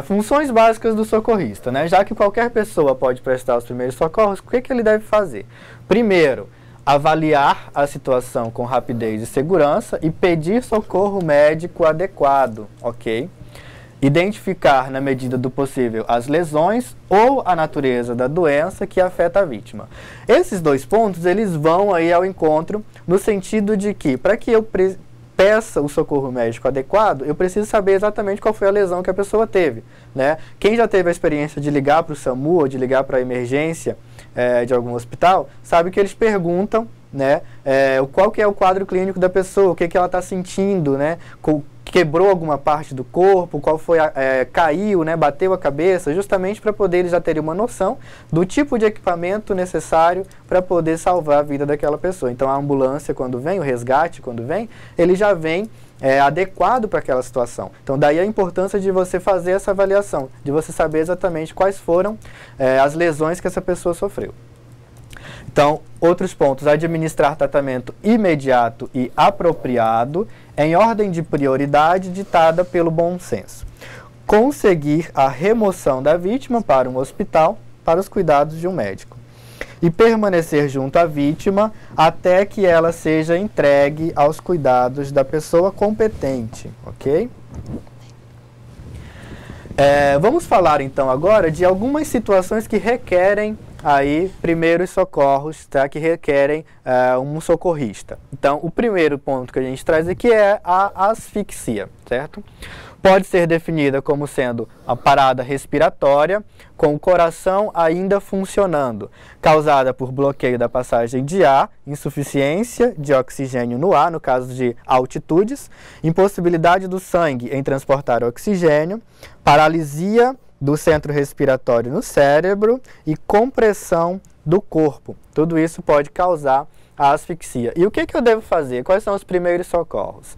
Speaker 1: funções básicas do socorrista, né? Já que qualquer pessoa pode prestar os primeiros socorros, o que ele deve fazer? Primeiro, avaliar a situação com rapidez e segurança e pedir socorro médico adequado, ok? Identificar, na medida do possível, as lesões ou a natureza da doença que afeta a vítima. Esses dois pontos, eles vão aí ao encontro no sentido de que, para que eu peça o socorro médico adequado, eu preciso saber exatamente qual foi a lesão que a pessoa teve, né? Quem já teve a experiência de ligar para o SAMU ou de ligar para a emergência de algum hospital, sabe que eles perguntam, né, qual que é o quadro clínico da pessoa, o que ela está sentindo, né? Quebrou alguma parte do corpo, qual foi caiu, né, bateu a cabeça, justamente para poder eles já terem uma noção do tipo de equipamento necessário para poder salvar a vida daquela pessoa. Então a ambulância quando vem, o resgate quando vem, ele já vem adequado para aquela situação. Então daí a importância de você fazer essa avaliação, de você saber exatamente quais foram as lesões que essa pessoa sofreu. Então, outros pontos: administrar tratamento imediato e apropriado, em ordem de prioridade ditada pelo bom senso. Conseguir a remoção da vítima para um hospital, para os cuidados de um médico. E permanecer junto à vítima até que ela seja entregue aos cuidados da pessoa competente, ok? Vamos falar então agora de algumas situações que requerem aí primeiros socorros, tá? Que requerem um socorrista. Então, o primeiro ponto que a gente traz aqui é a asfixia, certo? Pode ser definida como sendo a parada respiratória com o coração ainda funcionando, causada por bloqueio da passagem de ar, insuficiência de oxigênio no ar, no caso de altitudes, impossibilidade do sangue em transportar oxigênio, paralisia do centro respiratório no cérebro e compressão do corpo. Tudo isso pode causar a asfixia. E o que eu devo fazer? Quais são os primeiros socorros?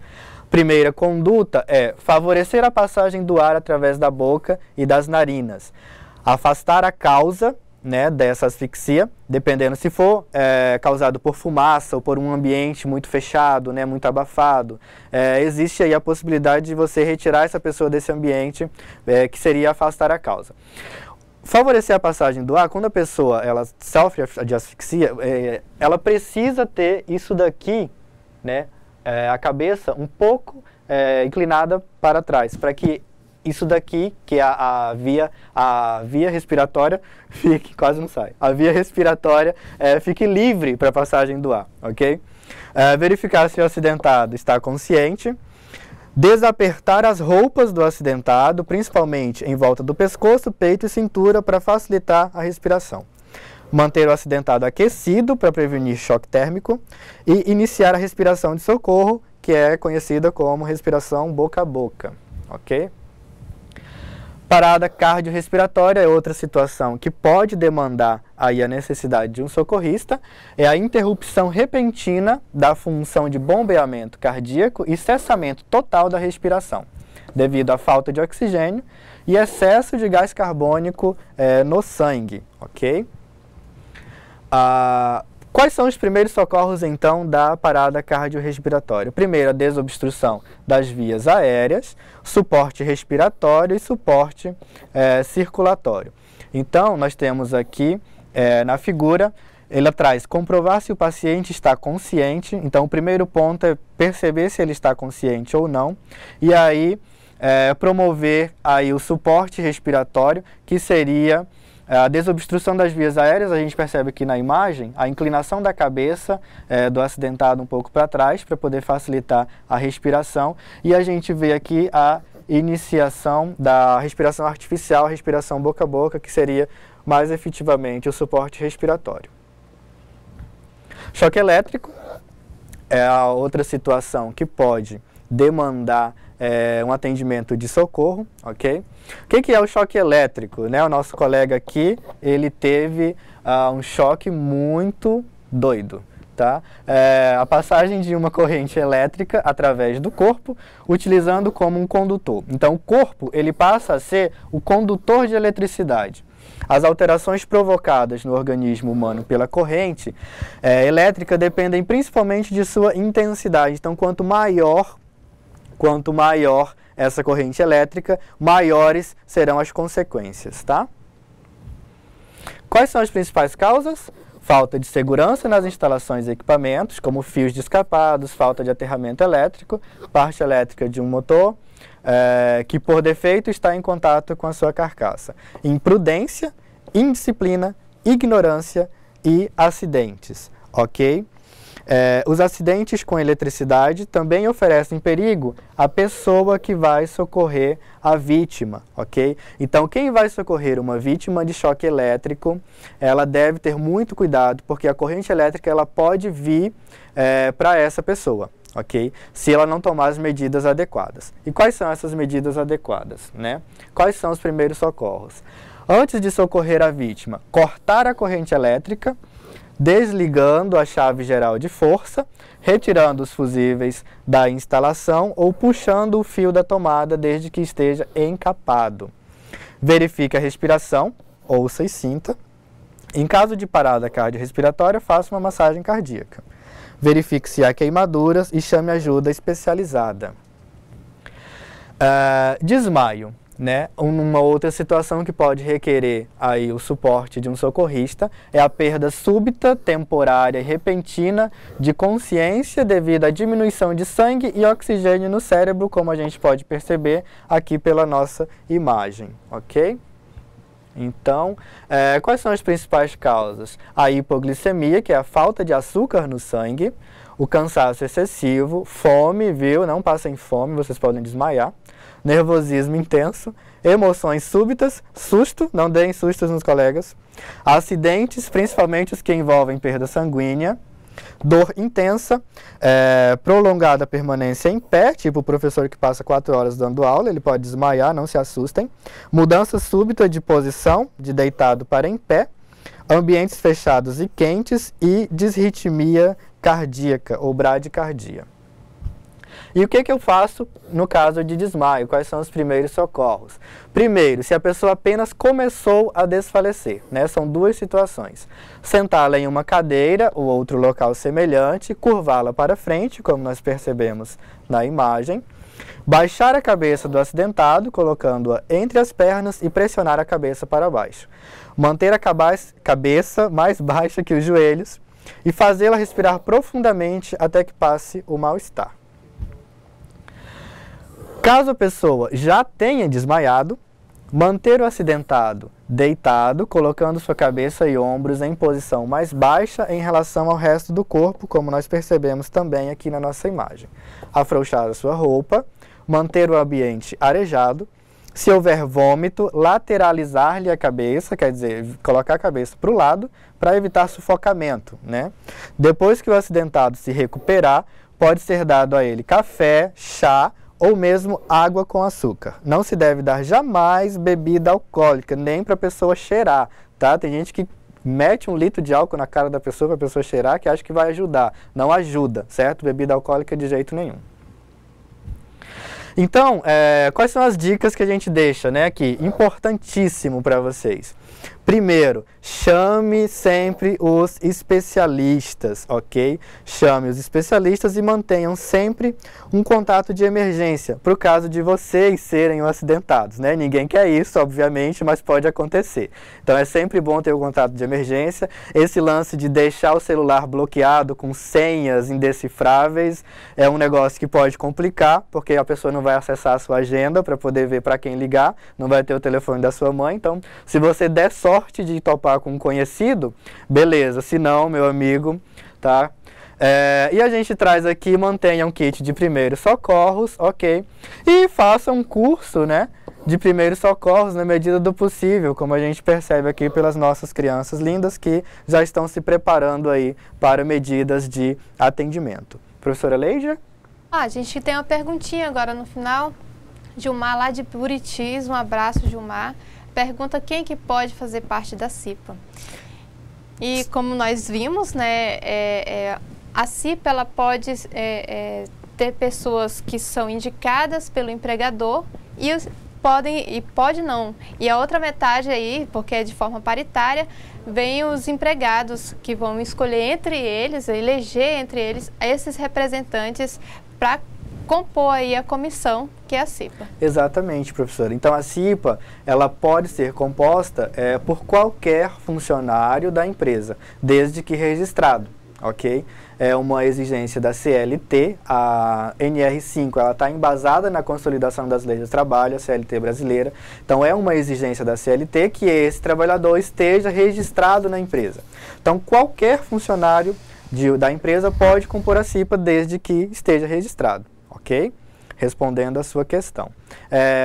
Speaker 1: Primeira conduta é favorecer a passagem do ar através da boca e das narinas. Afastar a causa, né, dessa asfixia, dependendo se for causado por fumaça ou por um ambiente muito fechado, né, muito abafado. Existe aí a possibilidade de você retirar essa pessoa desse ambiente, que seria afastar a causa. Favorecer a passagem do ar, quando a pessoa ela sofre de asfixia, ela precisa ter isso daqui, né, a cabeça um pouco inclinada para trás, para que isso daqui, que é a via respiratória, fique, quase não sai, a via respiratória fique livre para a passagem do ar, ok? Verificar se o acidentado está consciente. Desapertar as roupas do acidentado, principalmente em volta do pescoço, peito e cintura, para facilitar a respiração. Manter o acidentado aquecido para prevenir choque térmico e iniciar a respiração de socorro, que é conhecida como respiração boca a boca, ok? Parada cardiorrespiratória é outra situação que pode demandar aí a necessidade de um socorrista, é a interrupção repentina da função de bombeamento cardíaco e cessamento total da respiração, devido à falta de oxigênio e excesso de gás carbônico no sangue, ok? Quais são os primeiros socorros, então, da parada cardiorrespiratória? Primeiro, a desobstrução das vias aéreas, suporte respiratório e suporte circulatório. Então, nós temos aqui na figura ela traz comprovar se o paciente está consciente. Então, o primeiro ponto é perceber se ele está consciente ou não. E aí, promover aí o suporte respiratório, que seria a desobstrução das vias aéreas. A gente percebe aqui na imagem a inclinação da cabeça do acidentado um pouco para trás, para poder facilitar a respiração. E a gente vê aqui a iniciação da respiração artificial, a respiração boca a boca, que seria mais efetivamente o suporte respiratório. Choque elétrico é a outra situação que pode demandar um atendimento de socorro, ok? O que é o choque elétrico, né? O nosso colega aqui, ele teve um choque muito doido, tá? A passagem de uma corrente elétrica através do corpo, utilizando como um condutor. Então, o corpo, ele passa a ser o condutor de eletricidade. As alterações provocadas no organismo humano pela corrente elétrica dependem principalmente de sua intensidade. Então, quanto maior essa corrente elétrica, maiores serão as consequências, tá? Quais são as principais causas? Falta de segurança nas instalações e equipamentos, como fios descapados, falta de aterramento elétrico, parte elétrica de um motor, que por defeito está em contato com a sua carcaça. Imprudência, indisciplina, ignorância e acidentes, ok? Os acidentes com eletricidade também oferecem perigo à pessoa que vai socorrer a vítima, ok? Então, quem vai socorrer uma vítima de choque elétrico, ela deve ter muito cuidado, porque a corrente elétrica ela pode vir para essa pessoa, ok? Se ela não tomar as medidas adequadas. E quais são essas medidas adequadas, né? Quais são os primeiros socorros? Antes de socorrer a vítima, cortar a corrente elétrica, desligando a chave geral de força, retirando os fusíveis da instalação ou puxando o fio da tomada desde que esteja encapado. Verifique a respiração, ouça e sinta. Em caso de parada cardiorrespiratória, faça uma massagem cardíaca. Verifique se há queimaduras e chame ajuda especializada. Desmaio. Né? Uma outra situação que pode requerer aí o suporte de um socorrista é a perda súbita, temporária e repentina de consciência devido à diminuição de sangue e oxigênio no cérebro, como a gente pode perceber aqui pela nossa imagem, ok? Então, quais são as principais causas? A hipoglicemia, que é a falta de açúcar no sangue, o cansaço excessivo, fome, viu? Não passem fome, vocês podem desmaiar. Nervosismo intenso, emoções súbitas, susto, não deem sustos nos colegas, acidentes, principalmente os que envolvem perda sanguínea, dor intensa, prolongada permanência em pé, tipo o professor que passa 4 horas dando aula, ele pode desmaiar, não se assustem, mudança súbita de posição, de deitado para em pé, ambientes fechados e quentes e disritmia cardíaca ou bradicardia. E o que eu faço no caso de desmaio? Quais são os primeiros socorros? Primeiro, se a pessoa apenas começou a desfalecer, né? São duas situações. Sentá-la em uma cadeira ou outro local semelhante, curvá-la para frente, como nós percebemos na imagem. Baixar a cabeça do acidentado, colocando-a entre as pernas e pressionar a cabeça para baixo. Manter a cabeça mais baixa que os joelhos e fazê-la respirar profundamente até que passe o mal-estar. Caso a pessoa já tenha desmaiado, manter o acidentado deitado, colocando sua cabeça e ombros em posição mais baixa em relação ao resto do corpo, como nós percebemos também aqui na nossa imagem. Afrouxar a sua roupa, manter o ambiente arejado. Se houver vômito, lateralizar-lhe a cabeça, quer dizer, colocar a cabeça para o lado para evitar sufocamento, né? Depois que o acidentado se recuperar, pode ser dado a ele café, chá, ou mesmo água com açúcar. Não se deve dar jamais bebida alcoólica, nem para a pessoa cheirar, tá? Tem gente que mete 1 litro de álcool na cara da pessoa para a pessoa cheirar, que acha que vai ajudar. Não ajuda, certo? Bebida alcoólica de jeito nenhum. Então, quais são as dicas que a gente deixa, né, aqui? Importantíssimo para vocês. Primeiro, chame sempre os especialistas, ok? Chame os especialistas e mantenham sempre um contato de emergência, para o caso de vocês serem acidentados, né? Ninguém quer isso, obviamente, mas pode acontecer. Então é sempre bom ter o contato de emergência. Esse lance de deixar o celular bloqueado com senhas indecifráveis é um negócio que pode complicar, porque a pessoa não vai acessar a sua agenda para poder ver para quem ligar, não vai ter o telefone da sua mãe. Então, se você der sorte de topar com um conhecido, beleza. Se não, meu amigo, tá? E a gente traz aqui, mantenha um kit de primeiros socorros, ok? E faça um curso, né, de primeiros socorros na medida do possível, como a gente percebe aqui pelas nossas crianças lindas que já estão se preparando aí para medidas de atendimento. Professora Leija?
Speaker 2: A gente tem uma perguntinha agora no final. Gilmar, lá de Buritis, um abraço, Gilmar. Pergunta quem que pode fazer parte da CIPA. E como nós vimos, né, a CIPA ela pode ter pessoas que são indicadas pelo empregador e pode não. E a outra metade aí, porque é de forma paritária, vem os empregados que vão escolher entre eles, eleger entre eles esses representantes para compor aí a comissão, que é a CIPA.
Speaker 1: Exatamente, professora. Então, a CIPA, ela pode ser composta por qualquer funcionário da empresa, desde que registrado, ok? É uma exigência da CLT, a NR5, ela está embasada na consolidação das leis do trabalho, a CLT brasileira. Então, é uma exigência da CLT que esse trabalhador esteja registrado na empresa. Então, qualquer funcionário da empresa pode compor a CIPA desde que esteja registrado. Ok? Respondendo a sua questão.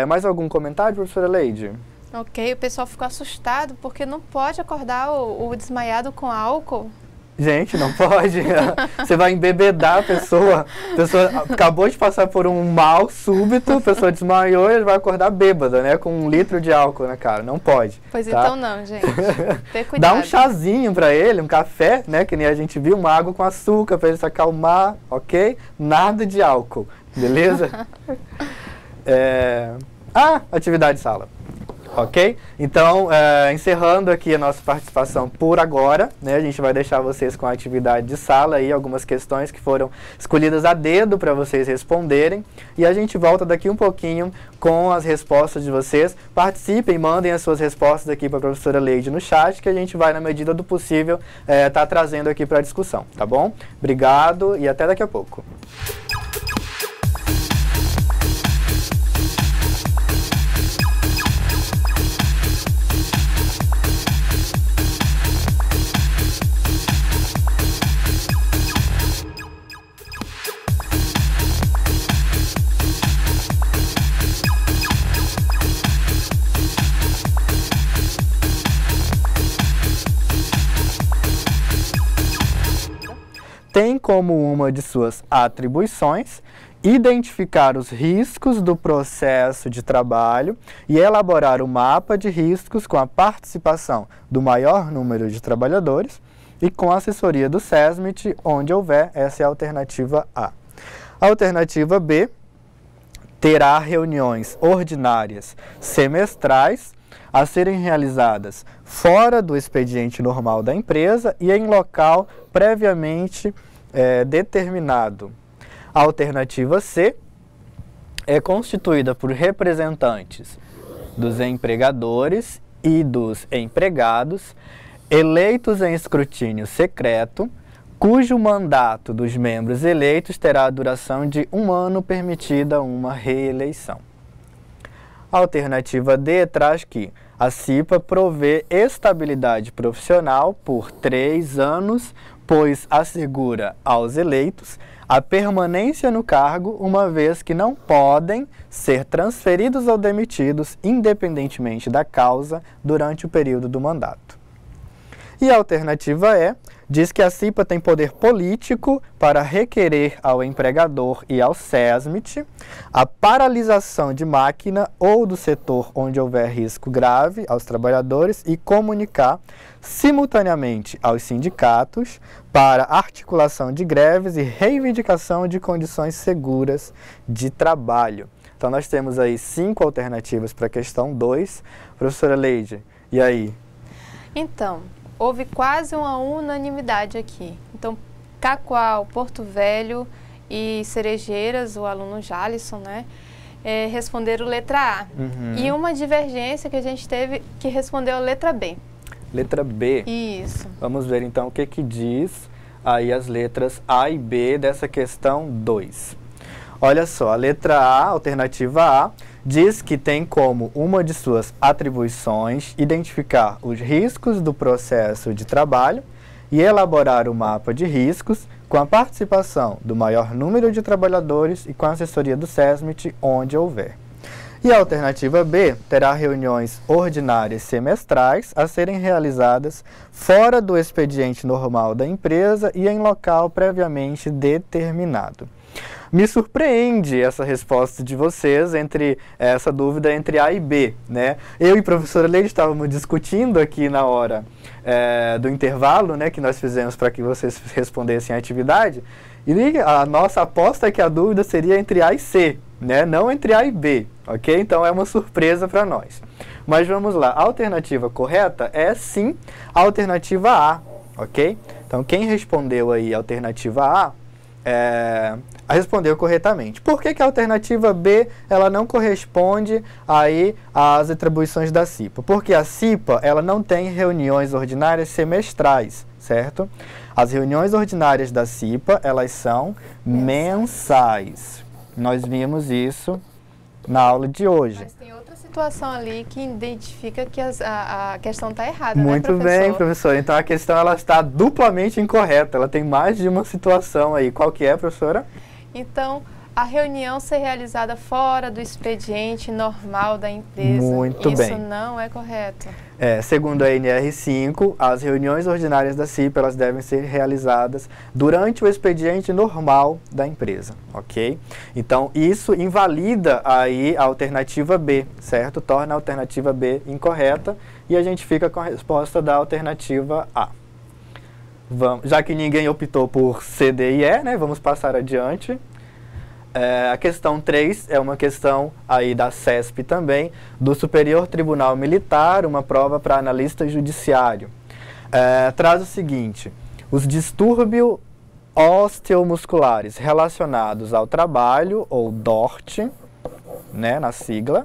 Speaker 1: Mais algum comentário, professora Leide?
Speaker 2: Ok, o pessoal ficou assustado porque não pode acordar o desmaiado com álcool.
Speaker 1: Gente, não pode. Você vai embebedar a pessoa. A pessoa acabou de passar por um mal súbito, a pessoa desmaiou e ele vai acordar bêbada, né? Com 1 litro de álcool na cara. Não pode.
Speaker 2: Pois
Speaker 1: tá?
Speaker 2: Então não, gente. Ter cuidado.
Speaker 1: Dá um chazinho pra ele, um café, né? Que nem a gente viu, uma água com açúcar pra ele se acalmar, ok? Nada de álcool, beleza? Atividade de sala. Ok? Então, encerrando aqui a nossa participação por agora, né, a gente vai deixar vocês com a atividade de sala e algumas questões que foram escolhidas a dedo para vocês responderem. E a gente volta daqui um pouquinho com as respostas de vocês. Participem, mandem as suas respostas aqui para a professora Leide no chat, que a gente vai, na medida do possível, tá trazendo aqui para a discussão, tá bom? Obrigado e até daqui a pouco. Tem como uma de suas atribuições identificar os riscos do processo de trabalho e elaborar o mapa de riscos com a participação do maior número de trabalhadores e com a assessoria do SESMIT, onde houver. Essa é a alternativa A. A alternativa B terá reuniões ordinárias semestrais a serem realizadas fora do expediente normal da empresa e em local previamente determinado. A alternativa C é constituída por representantes dos empregadores e dos empregados, eleitos em escrutínio secreto, cujo mandato dos membros eleitos terá a duração de 1 ano, permitida uma reeleição. A alternativa D traz que a CIPA provê estabilidade profissional por 3 anos, pois assegura aos eleitos a permanência no cargo, uma vez que não podem ser transferidos ou demitidos, independentemente da causa, durante o período do mandato. E a alternativa E diz que a CIPA tem poder político para requerer ao empregador e ao SESMIT a paralisação de máquina ou do setor onde houver risco grave aos trabalhadores e comunicar simultaneamente aos sindicatos para articulação de greves e reivindicação de condições seguras de trabalho. Então nós temos aí 5 alternativas para a questão 2. Professora Leide, e aí?
Speaker 2: Então, houve quase uma unanimidade aqui. Então, Cacoal, Porto Velho e Cerejeiras, o aluno Jalisson, né, responderam letra A. E uma divergência que a gente teve que respondeu a letra B. Letra B? Isso.
Speaker 1: Vamos ver então o que que diz aí as letras A e B dessa questão 2. Olha só, a letra A, alternativa A, diz que tem como uma de suas atribuições identificar os riscos do processo de trabalho e elaborar o mapa de riscos com a participação do maior número de trabalhadores e com a assessoria do SESMIT, onde houver. E a alternativa B terá reuniões ordinárias semestrais a serem realizadas fora do expediente normal da empresa e em local previamente determinado. Me surpreende essa resposta de vocês entre essa dúvida entre A e B, né? Eu e a professora Leide estávamos discutindo aqui na hora do intervalo, né, que nós fizemos para que vocês respondessem a atividade, e a nossa aposta é que a dúvida seria entre A e C, né? Não entre A e B, ok? Então é uma surpresa para nós. Mas vamos lá, a alternativa correta é sim a alternativa A, ok? Então quem respondeu aí a alternativa A respondeu corretamente. Por que que a alternativa B ela não corresponde aí às atribuições da CIPA? Porque a CIPA ela não tem reuniões ordinárias semestrais, certo? As reuniões ordinárias da CIPA elas são mensais. Nós vimos isso na aula de hoje.
Speaker 2: Mas tem outra situação ali que identifica que a questão está errada,
Speaker 1: Muito
Speaker 2: né, professor?
Speaker 1: bem, professor. Então a questão ela está duplamente incorreta. Ela tem mais de uma situação aí. Qual que é, professora?
Speaker 2: Então, a reunião ser realizada fora do expediente normal da empresa.
Speaker 1: Muito bem.
Speaker 2: Isso não é correto.
Speaker 1: Segundo a NR5, as reuniões ordinárias da CIPA elas devem ser realizadas durante o expediente normal da empresa, ok? Então, isso invalida aí a alternativa B, certo? Torna a alternativa B incorreta e a gente fica com a resposta da alternativa A. Já que ninguém optou por C, D e E, né, vamos passar adiante. A questão 3 é uma questão aí da CESP também, do Superior Tribunal Militar, uma prova para analista judiciário. Traz o seguinte: os distúrbios osteomusculares relacionados ao trabalho, ou DORT, né, na sigla,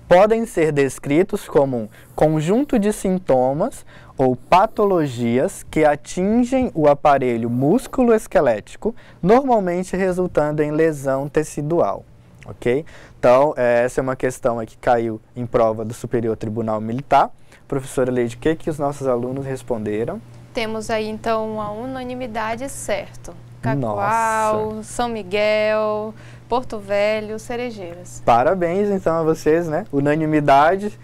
Speaker 1: podem ser descritos como um conjunto de sintomas ou patologias que atingem o aparelho músculo-esquelético, normalmente resultando em lesão tecidual, ok? Então, essa é uma questão que caiu em prova do Superior Tribunal Militar. Professora Leide, o que os nossos alunos responderam?
Speaker 2: Temos aí, então, uma unanimidade, certo. Cacoal, São Miguel, Porto Velho, Cerejeiras.
Speaker 1: Parabéns, então, a vocês, né? Unanimidade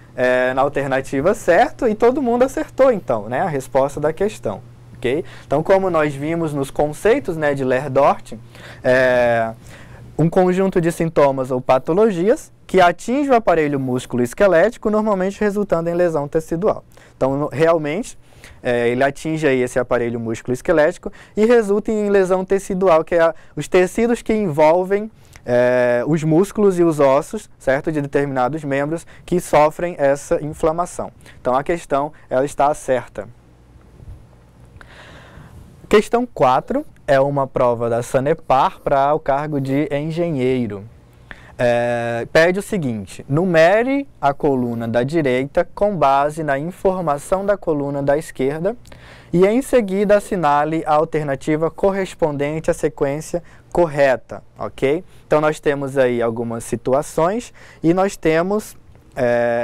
Speaker 1: na alternativa certa e todo mundo acertou, então, né? A resposta da questão, ok? Então, como nós vimos nos conceitos, né, de Lerdort, um conjunto de sintomas ou patologias que atinge o aparelho músculo-esquelético, normalmente resultando em lesão tecidual. Então, realmente, ele atinge aí esse aparelho músculo-esquelético e resulta em lesão tecidual, que é os tecidos que envolvem os músculos e os ossos, certo, de determinados membros que sofrem essa inflamação. Então, a questão ela está certa. Questão 4 é uma prova da Sanepar para o cargo de engenheiro. Pede o seguinte: numere a coluna da direita com base na informação da coluna da esquerda e em seguida assinale a alternativa correspondente à sequência correta, ok? Então nós temos aí algumas situações e nós temos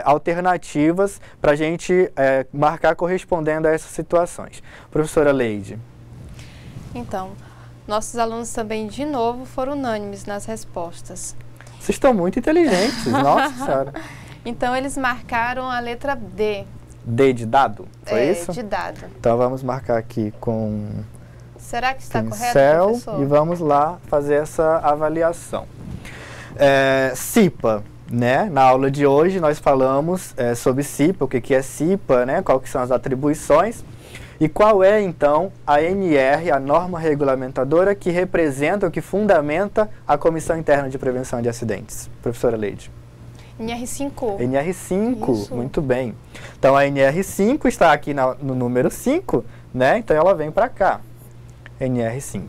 Speaker 1: alternativas para a gente marcar correspondendo a essas situações. Professora Leide.
Speaker 2: Então, nossos alunos também, de novo, foram unânimes nas respostas.
Speaker 1: Vocês estão muito inteligentes, nossa senhora.
Speaker 2: Então, eles marcaram a letra D.
Speaker 1: D de dado? Foi isso?
Speaker 2: De dado.
Speaker 1: Então, vamos marcar aqui com
Speaker 2: Será que está correto, professor?
Speaker 1: E vamos lá fazer essa avaliação. CIPA, né? Na aula de hoje nós falamos sobre CIPA, o que é CIPA, né? Quais são as atribuições. E qual é, então, a NR, a norma regulamentadora que representa ou que fundamenta a Comissão Interna de Prevenção de Acidentes? Professora Leide.
Speaker 2: NR5.
Speaker 1: NR5,
Speaker 2: Isso.
Speaker 1: muito bem. Então, a NR5 está aqui no número 5, né? Então, ela vem para cá. NR5.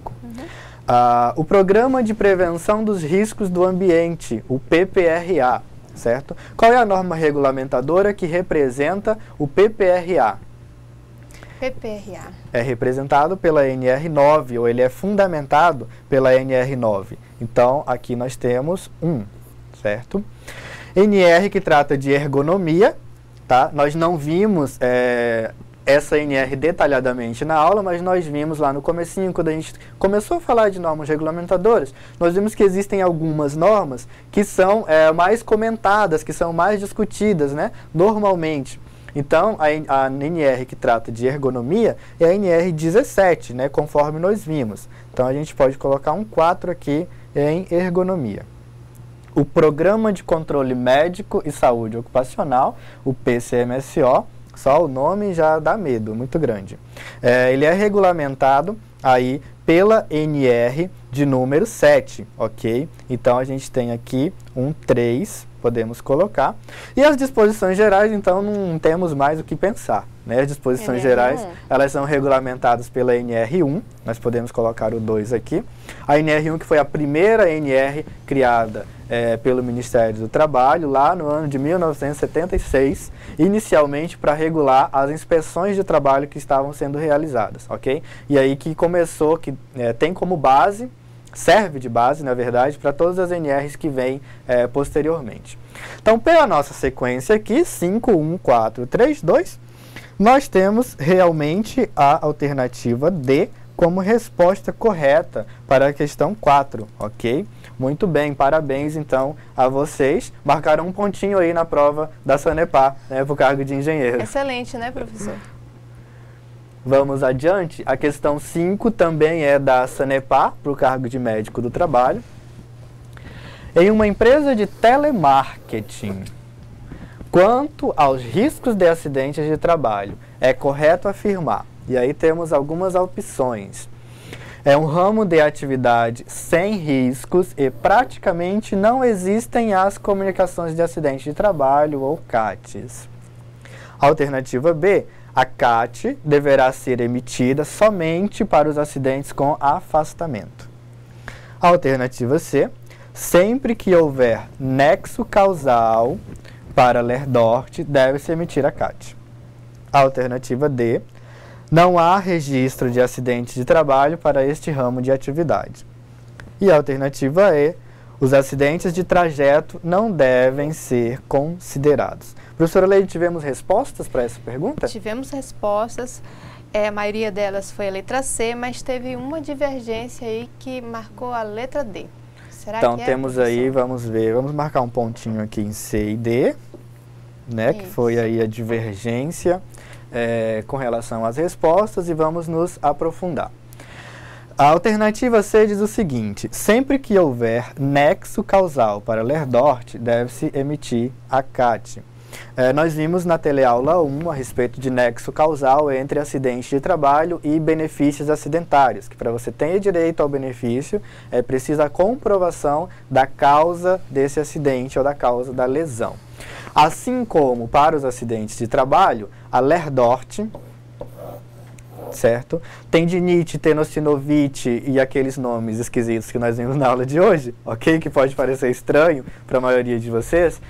Speaker 1: O Programa de Prevenção dos Riscos do Ambiente, o PPRA, certo? Qual é a norma regulamentadora que representa o PPRA?
Speaker 2: PPRA.
Speaker 1: É representado pela NR9, ou ele é fundamentado pela NR9. Então, aqui nós temos 1, certo? NR que trata de ergonomia, tá? Nós não vimos essa NR detalhadamente na aula, mas nós vimos lá no comecinho, quando a gente começou a falar de normas regulamentadoras, nós vimos que existem algumas normas que são mais comentadas, que são mais discutidas, né? Normalmente. Então, a NR que trata de ergonomia é a NR17, né? Conforme nós vimos. Então, a gente pode colocar um 4 aqui em ergonomia. O Programa de Controle Médico e Saúde Ocupacional, o PCMSO, só o nome já dá medo, muito grande. Ele é regulamentado aí pela NR de número 7, ok? Então, a gente tem aqui um 3, podemos colocar. E as disposições gerais, então, não temos mais o que pensar, né? As disposições
Speaker 2: NR1.
Speaker 1: gerais, elas são regulamentadas pela NR1, nós podemos colocar o 2 aqui. A NR1 que foi a primeira NR criada pelo Ministério do Trabalho, lá no ano de 1976, inicialmente para regular as inspeções de trabalho que estavam sendo realizadas, ok? E aí que começou, que tem como base, serve de base, na verdade, para todas as NRs que vêm posteriormente. Então, pela nossa sequência aqui, 5, 1, 4, 3, 2, nós temos realmente a alternativa D como resposta correta para a questão 4, ok? Muito bem, parabéns então a vocês. Marcaram um pontinho aí na prova da Sanepar, né, para o cargo de engenheiro.
Speaker 2: Excelente, né, professor?
Speaker 1: Vamos adiante. A questão 5 também é da Sanepar, para o cargo de médico do trabalho. Em uma empresa de telemarketing, quanto aos riscos de acidentes de trabalho, é correto afirmar? E aí temos algumas opções. É um ramo de atividade sem riscos e praticamente não existem as comunicações de acidente de trabalho ou CATs. Alternativa B, a CAT deverá ser emitida somente para os acidentes com afastamento. Alternativa C, sempre que houver nexo causal para LERDORT, deve-se emitir a CAT. Alternativa D, não há registro de acidentes de trabalho para este ramo de atividade. E a alternativa E, os acidentes de trajeto não devem ser considerados. Professora Leide, tivemos respostas para essa pergunta?
Speaker 2: Tivemos respostas, a maioria delas foi a letra C, mas teve uma divergência aí que marcou a letra D. Será
Speaker 1: então,
Speaker 2: que
Speaker 1: temos aí, vamos ver, vamos marcar um pontinho aqui em C e D, né, que foi aí a divergência com relação às respostas, e vamos nos aprofundar. A alternativa C diz o seguinte: sempre que houver nexo causal para LERDORT, deve-se emitir a CAT. Nós vimos na teleaula 1 a respeito de nexo causal entre acidente de trabalho e benefícios acidentários, que para você ter direito ao benefício é preciso a comprovação da causa desse acidente ou da causa da lesão. Assim como para os acidentes de trabalho, a LERDORT, certo? Tendinite, tenossinovite e aqueles nomes esquisitos que nós vimos na aula de hoje, ok? Que pode parecer estranho para a maioria de vocês,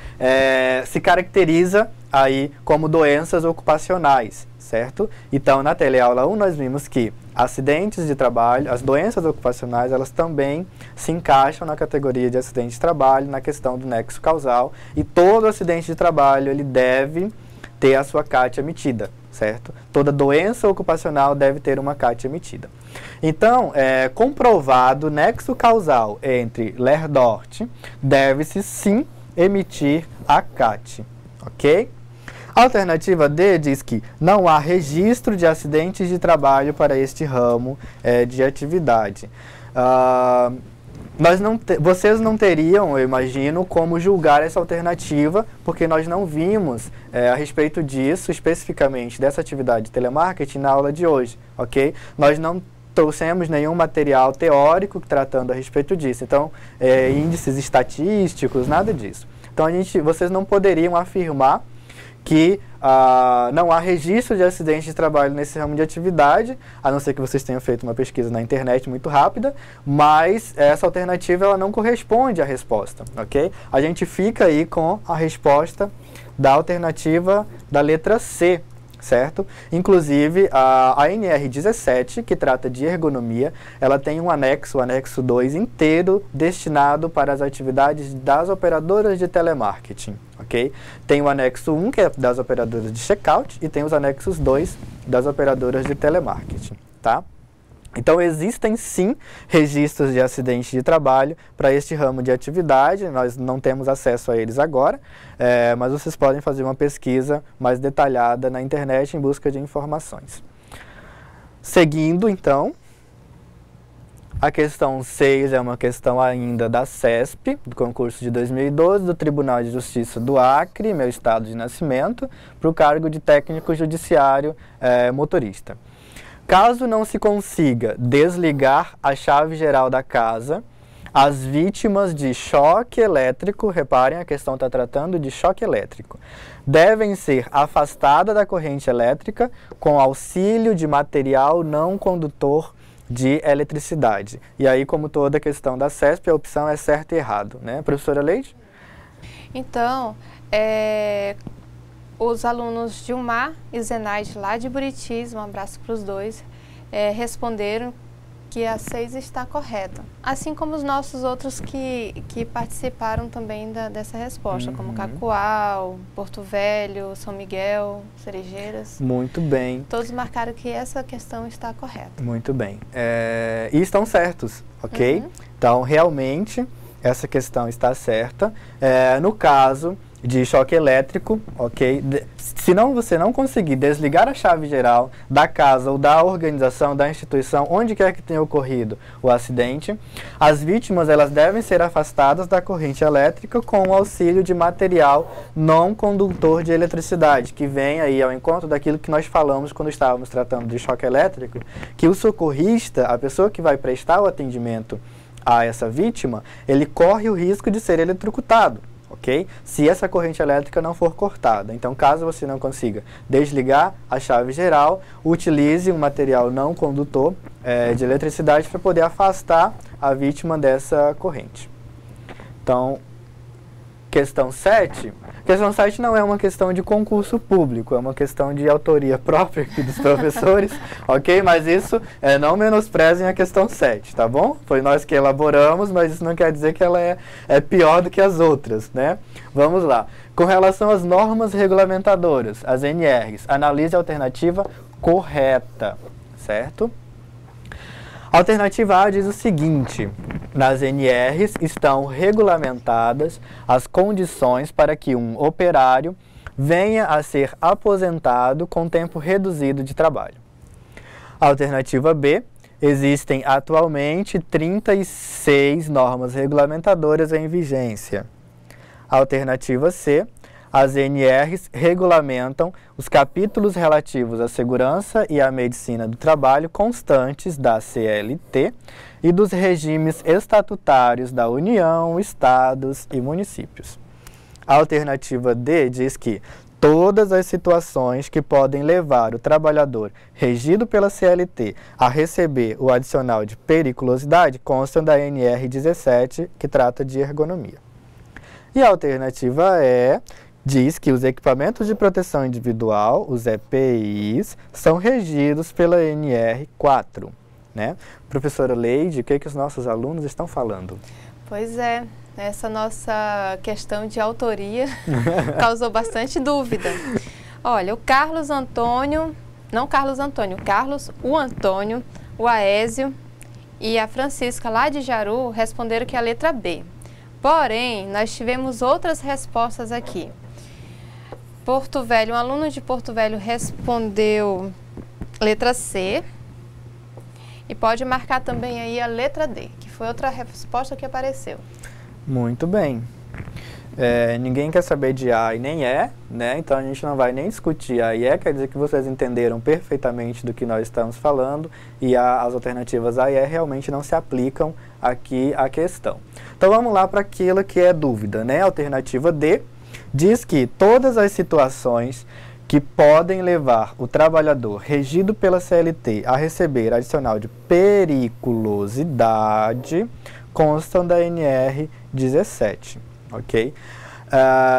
Speaker 1: se caracteriza aí como doenças ocupacionais, certo? Então, na teleaula 1 nós vimos que acidentes de trabalho, as doenças ocupacionais, elas também se encaixam na categoria de acidente de trabalho, na questão do nexo causal, e todo acidente de trabalho, ele deve ter a sua CAT emitida, certo? Toda doença ocupacional deve ter uma CAT emitida. Então, comprovado o nexo causal entre LERDORT, deve-se sim emitir a CAT, ok? A alternativa D diz que não há registro de acidentes de trabalho para este ramo de atividade. Vocês não teriam, eu imagino, como julgar essa alternativa, porque nós não vimos a respeito disso, especificamente dessa atividade de telemarketing, na aula de hoje, ok? Nós não trouxemos nenhum material teórico tratando a respeito disso, então, índices estatísticos, nada disso. Então, vocês não poderiam afirmar que não há registro de acidente de trabalho nesse ramo de atividade, a não ser que vocês tenham feito uma pesquisa na internet muito rápida, mas essa alternativa ela não corresponde à resposta, ok? A gente fica aí com a resposta da alternativa da letra C, certo? Inclusive, a NR17, que trata de ergonomia, ela tem um anexo, o anexo 2 inteiro, destinado para as atividades das operadoras de telemarketing, ok? Tem o anexo 1, que é das operadoras de checkout, e tem os anexos 2 das operadoras de telemarketing, tá? Então, existem sim registros de acidente de trabalho para este ramo de atividade, nós não temos acesso a eles agora, mas vocês podem fazer uma pesquisa mais detalhada na internet em busca de informações. Seguindo, então, a questão 6 é uma questão ainda da CESP, do concurso de 2012, do Tribunal de Justiça do Acre, meu estado de nascimento, para o cargo de técnico judiciário motorista. Caso não se consiga desligar a chave geral da casa, as vítimas de choque elétrico, reparem, a questão está tratando de choque elétrico, devem ser afastadas da corrente elétrica com auxílio de material não condutor de eletricidade. E aí, como toda questão da CESP, a opção é certo e errado, né? Professora Leide?
Speaker 2: Então, os alunos Gilmar e Zenaide, lá de Buritis, um abraço para os dois, responderam que a 6 está correta. Assim como os nossos outros que participaram também dessa resposta, como Cacoal, Porto Velho, São Miguel, Cerejeiras.
Speaker 1: Muito bem.
Speaker 2: Todos marcaram que essa questão está correta.
Speaker 1: Muito bem. E estão certos, ok? Então, realmente, essa questão está certa. No caso de choque elétrico, ok? Se você não conseguir desligar a chave geral da casa ou da organização, da instituição, onde quer que tenha ocorrido o acidente, as vítimas elas devem ser afastadas da corrente elétrica com o auxílio de material não condutor de eletricidade, que vem aí ao encontro daquilo que nós falamos quando estávamos tratando de choque elétrico, que o socorrista, a pessoa que vai prestar o atendimento a essa vítima, ele corre o risco de ser eletrocutado. Ok? Se essa corrente elétrica não for cortada. Então, caso você não consiga desligar a chave geral, utilize um material não condutor de eletricidade para poder afastar a vítima dessa corrente. Então, questão 7. Questão 7 não é uma questão de concurso público, é uma questão de autoria própria aqui dos professores, ok? Mas isso não menosprezem a questão 7, tá bom? Foi nós que elaboramos, mas isso não quer dizer que ela é pior do que as outras, né? Vamos lá. Com relação às normas regulamentadoras, as NRs, analise a alternativa correta, certo? A alternativa A diz o seguinte: nas NRs estão regulamentadas as condições para que um operário venha a ser aposentado com tempo reduzido de trabalho. A alternativa B: existem atualmente 36 normas regulamentadoras em vigência. A alternativa C: as NRs regulamentam os capítulos relativos à segurança e à medicina do trabalho constantes da CLT e dos regimes estatutários da União, Estados e municípios. A alternativa D diz que todas as situações que podem levar o trabalhador regido pela CLT a receber o adicional de periculosidade constam da NR 17, que trata de ergonomia. E a alternativa E diz que os equipamentos de proteção individual, os EPIs, são regidos pela NR4, né? Professora Leide, o que os nossos alunos estão falando?
Speaker 2: Pois é, essa nossa questão de autoria causou bastante dúvida. Olha, o Carlos o Antônio, o Aésio e a Francisca lá de Jaru responderam que é a letra B. Porém, nós tivemos outras respostas aqui. Porto Velho, um aluno de Porto Velho respondeu letra C. E pode marcar também aí a letra D, que foi outra resposta que apareceu.
Speaker 1: Muito bem. Ninguém quer saber de A e nem E, né? Então a gente não vai nem discutir A e E, quer dizer que vocês entenderam perfeitamente do que nós estamos falando e as alternativas A e E realmente não se aplicam aqui à questão. Então vamos lá para aquilo que é dúvida, né? A alternativa D diz que todas as situações que podem levar o trabalhador regido pela CLT a receber adicional de periculosidade constam da NR 17. Ok?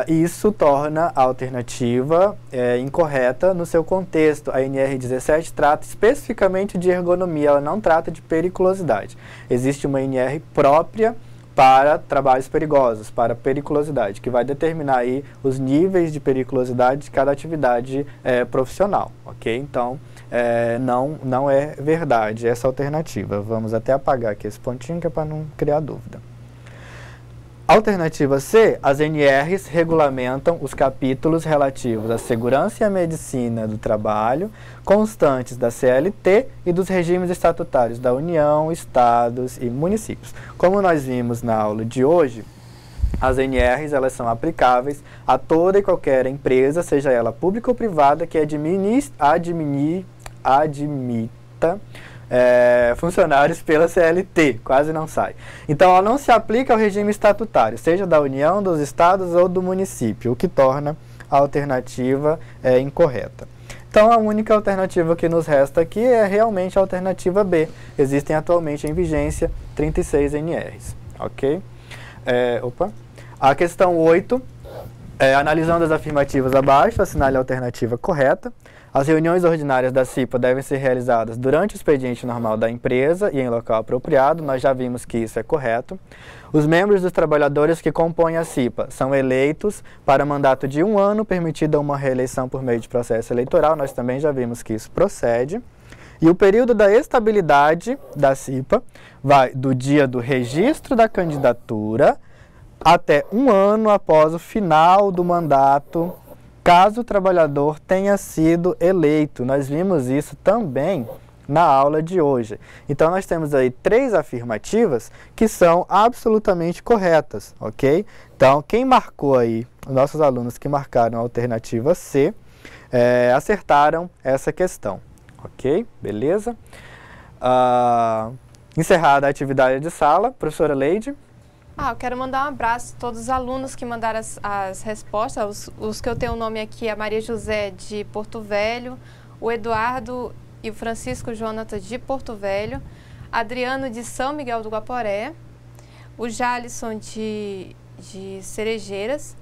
Speaker 1: Isso torna a alternativa incorreta no seu contexto. A NR 17 trata especificamente de ergonomia, ela não trata de periculosidade. Existe uma NR própria para trabalhos perigosos, para periculosidade, que vai determinar aí os níveis de periculosidade de cada atividade profissional. Ok? Então, não é verdade essa alternativa. Vamos até apagar aqui esse pontinho que é para não criar dúvida. Alternativa C, as NRs regulamentam os capítulos relativos à segurança e à medicina do trabalho, constantes da CLT e dos regimes estatutários da União, Estados e municípios. Como nós vimos na aula de hoje, as NRs elas são aplicáveis a toda e qualquer empresa, seja ela pública ou privada, que admita funcionários pela CLT, quase não sai. Então, ela não se aplica ao regime estatutário, seja da União, dos Estados ou do município, o que torna a alternativa incorreta. Então, a única alternativa que nos resta aqui é realmente a alternativa B. Existem atualmente em vigência 36 NRs. Ok? A questão 8, analisando as afirmativas abaixo, assinale a alternativa correta. As reuniões ordinárias da CIPA devem ser realizadas durante o expediente normal da empresa e em local apropriado. Nós já vimos que isso é correto. Os membros dos trabalhadores que compõem a CIPA são eleitos para mandato de 1 ano, permitida uma reeleição por meio de processo eleitoral. Nós também já vimos que isso procede. E o período da estabilidade da CIPA vai do dia do registro da candidatura até 1 ano após o final do mandato, caso o trabalhador tenha sido eleito. Nós vimos isso também na aula de hoje. Então, nós temos aí 3 afirmativas que são absolutamente corretas, ok? Então, quem marcou aí, os nossos alunos que marcaram a alternativa C, acertaram essa questão, ok? Beleza? Encerrada a atividade de sala, professora Leide.
Speaker 2: Eu quero mandar um abraço a todos os alunos que mandaram as respostas. Os que eu tenho o nome aqui, a Maria José de Porto Velho, o Eduardo e o Francisco Jonathan de Porto Velho, Adriano de São Miguel do Guaporé, o Jalisson de Cerejeiras,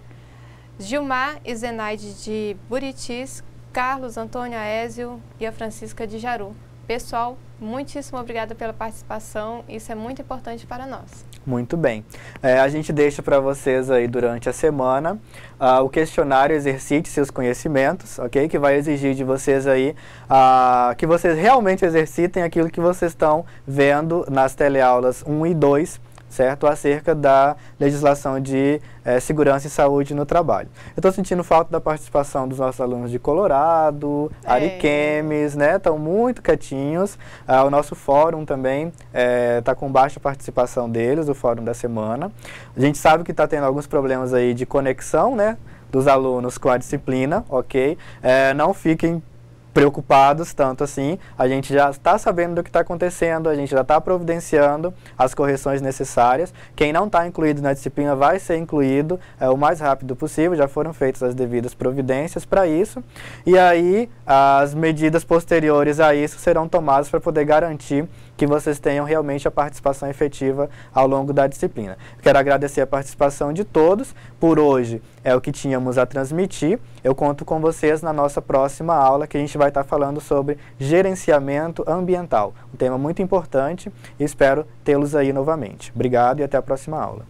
Speaker 2: Gilmar e Zenaide de Buritis, Carlos Antônio Aésio e a Francisca de Jaru. Pessoal, muitíssimo obrigada pela participação, isso é muito importante para nós.
Speaker 1: Muito bem. A gente deixa para vocês aí durante a semana o questionário Exercite Seus Conhecimentos, ok? Que vai exigir de vocês aí que vocês realmente exercitem aquilo que vocês estão vendo nas teleaulas 1 e 2, certo? Acerca da legislação de segurança e saúde no trabalho. Eu estou sentindo falta da participação dos nossos alunos de Colorado, Ariquemes, né? Estão muito quietinhos. O nosso fórum também está com baixa participação deles, o fórum da semana. A gente sabe que está tendo alguns problemas aí de conexão, né? Dos alunos com a disciplina, ok? Não fiquem preocupados tanto assim, a gente já está sabendo do que está acontecendo, a gente já está providenciando as correções necessárias. Quem não está incluído na disciplina vai ser incluído o mais rápido possível, já foram feitas as devidas providências para isso, e aí as medidas posteriores a isso serão tomadas para poder garantir que vocês tenham realmente a participação efetiva ao longo da disciplina. Quero agradecer a participação de todos. Por hoje é o que tínhamos a transmitir. Eu conto com vocês na nossa próxima aula, que a gente vai estar falando sobre gerenciamento ambiental. Um tema muito importante e espero tê-los aí novamente. Obrigado e até a próxima aula.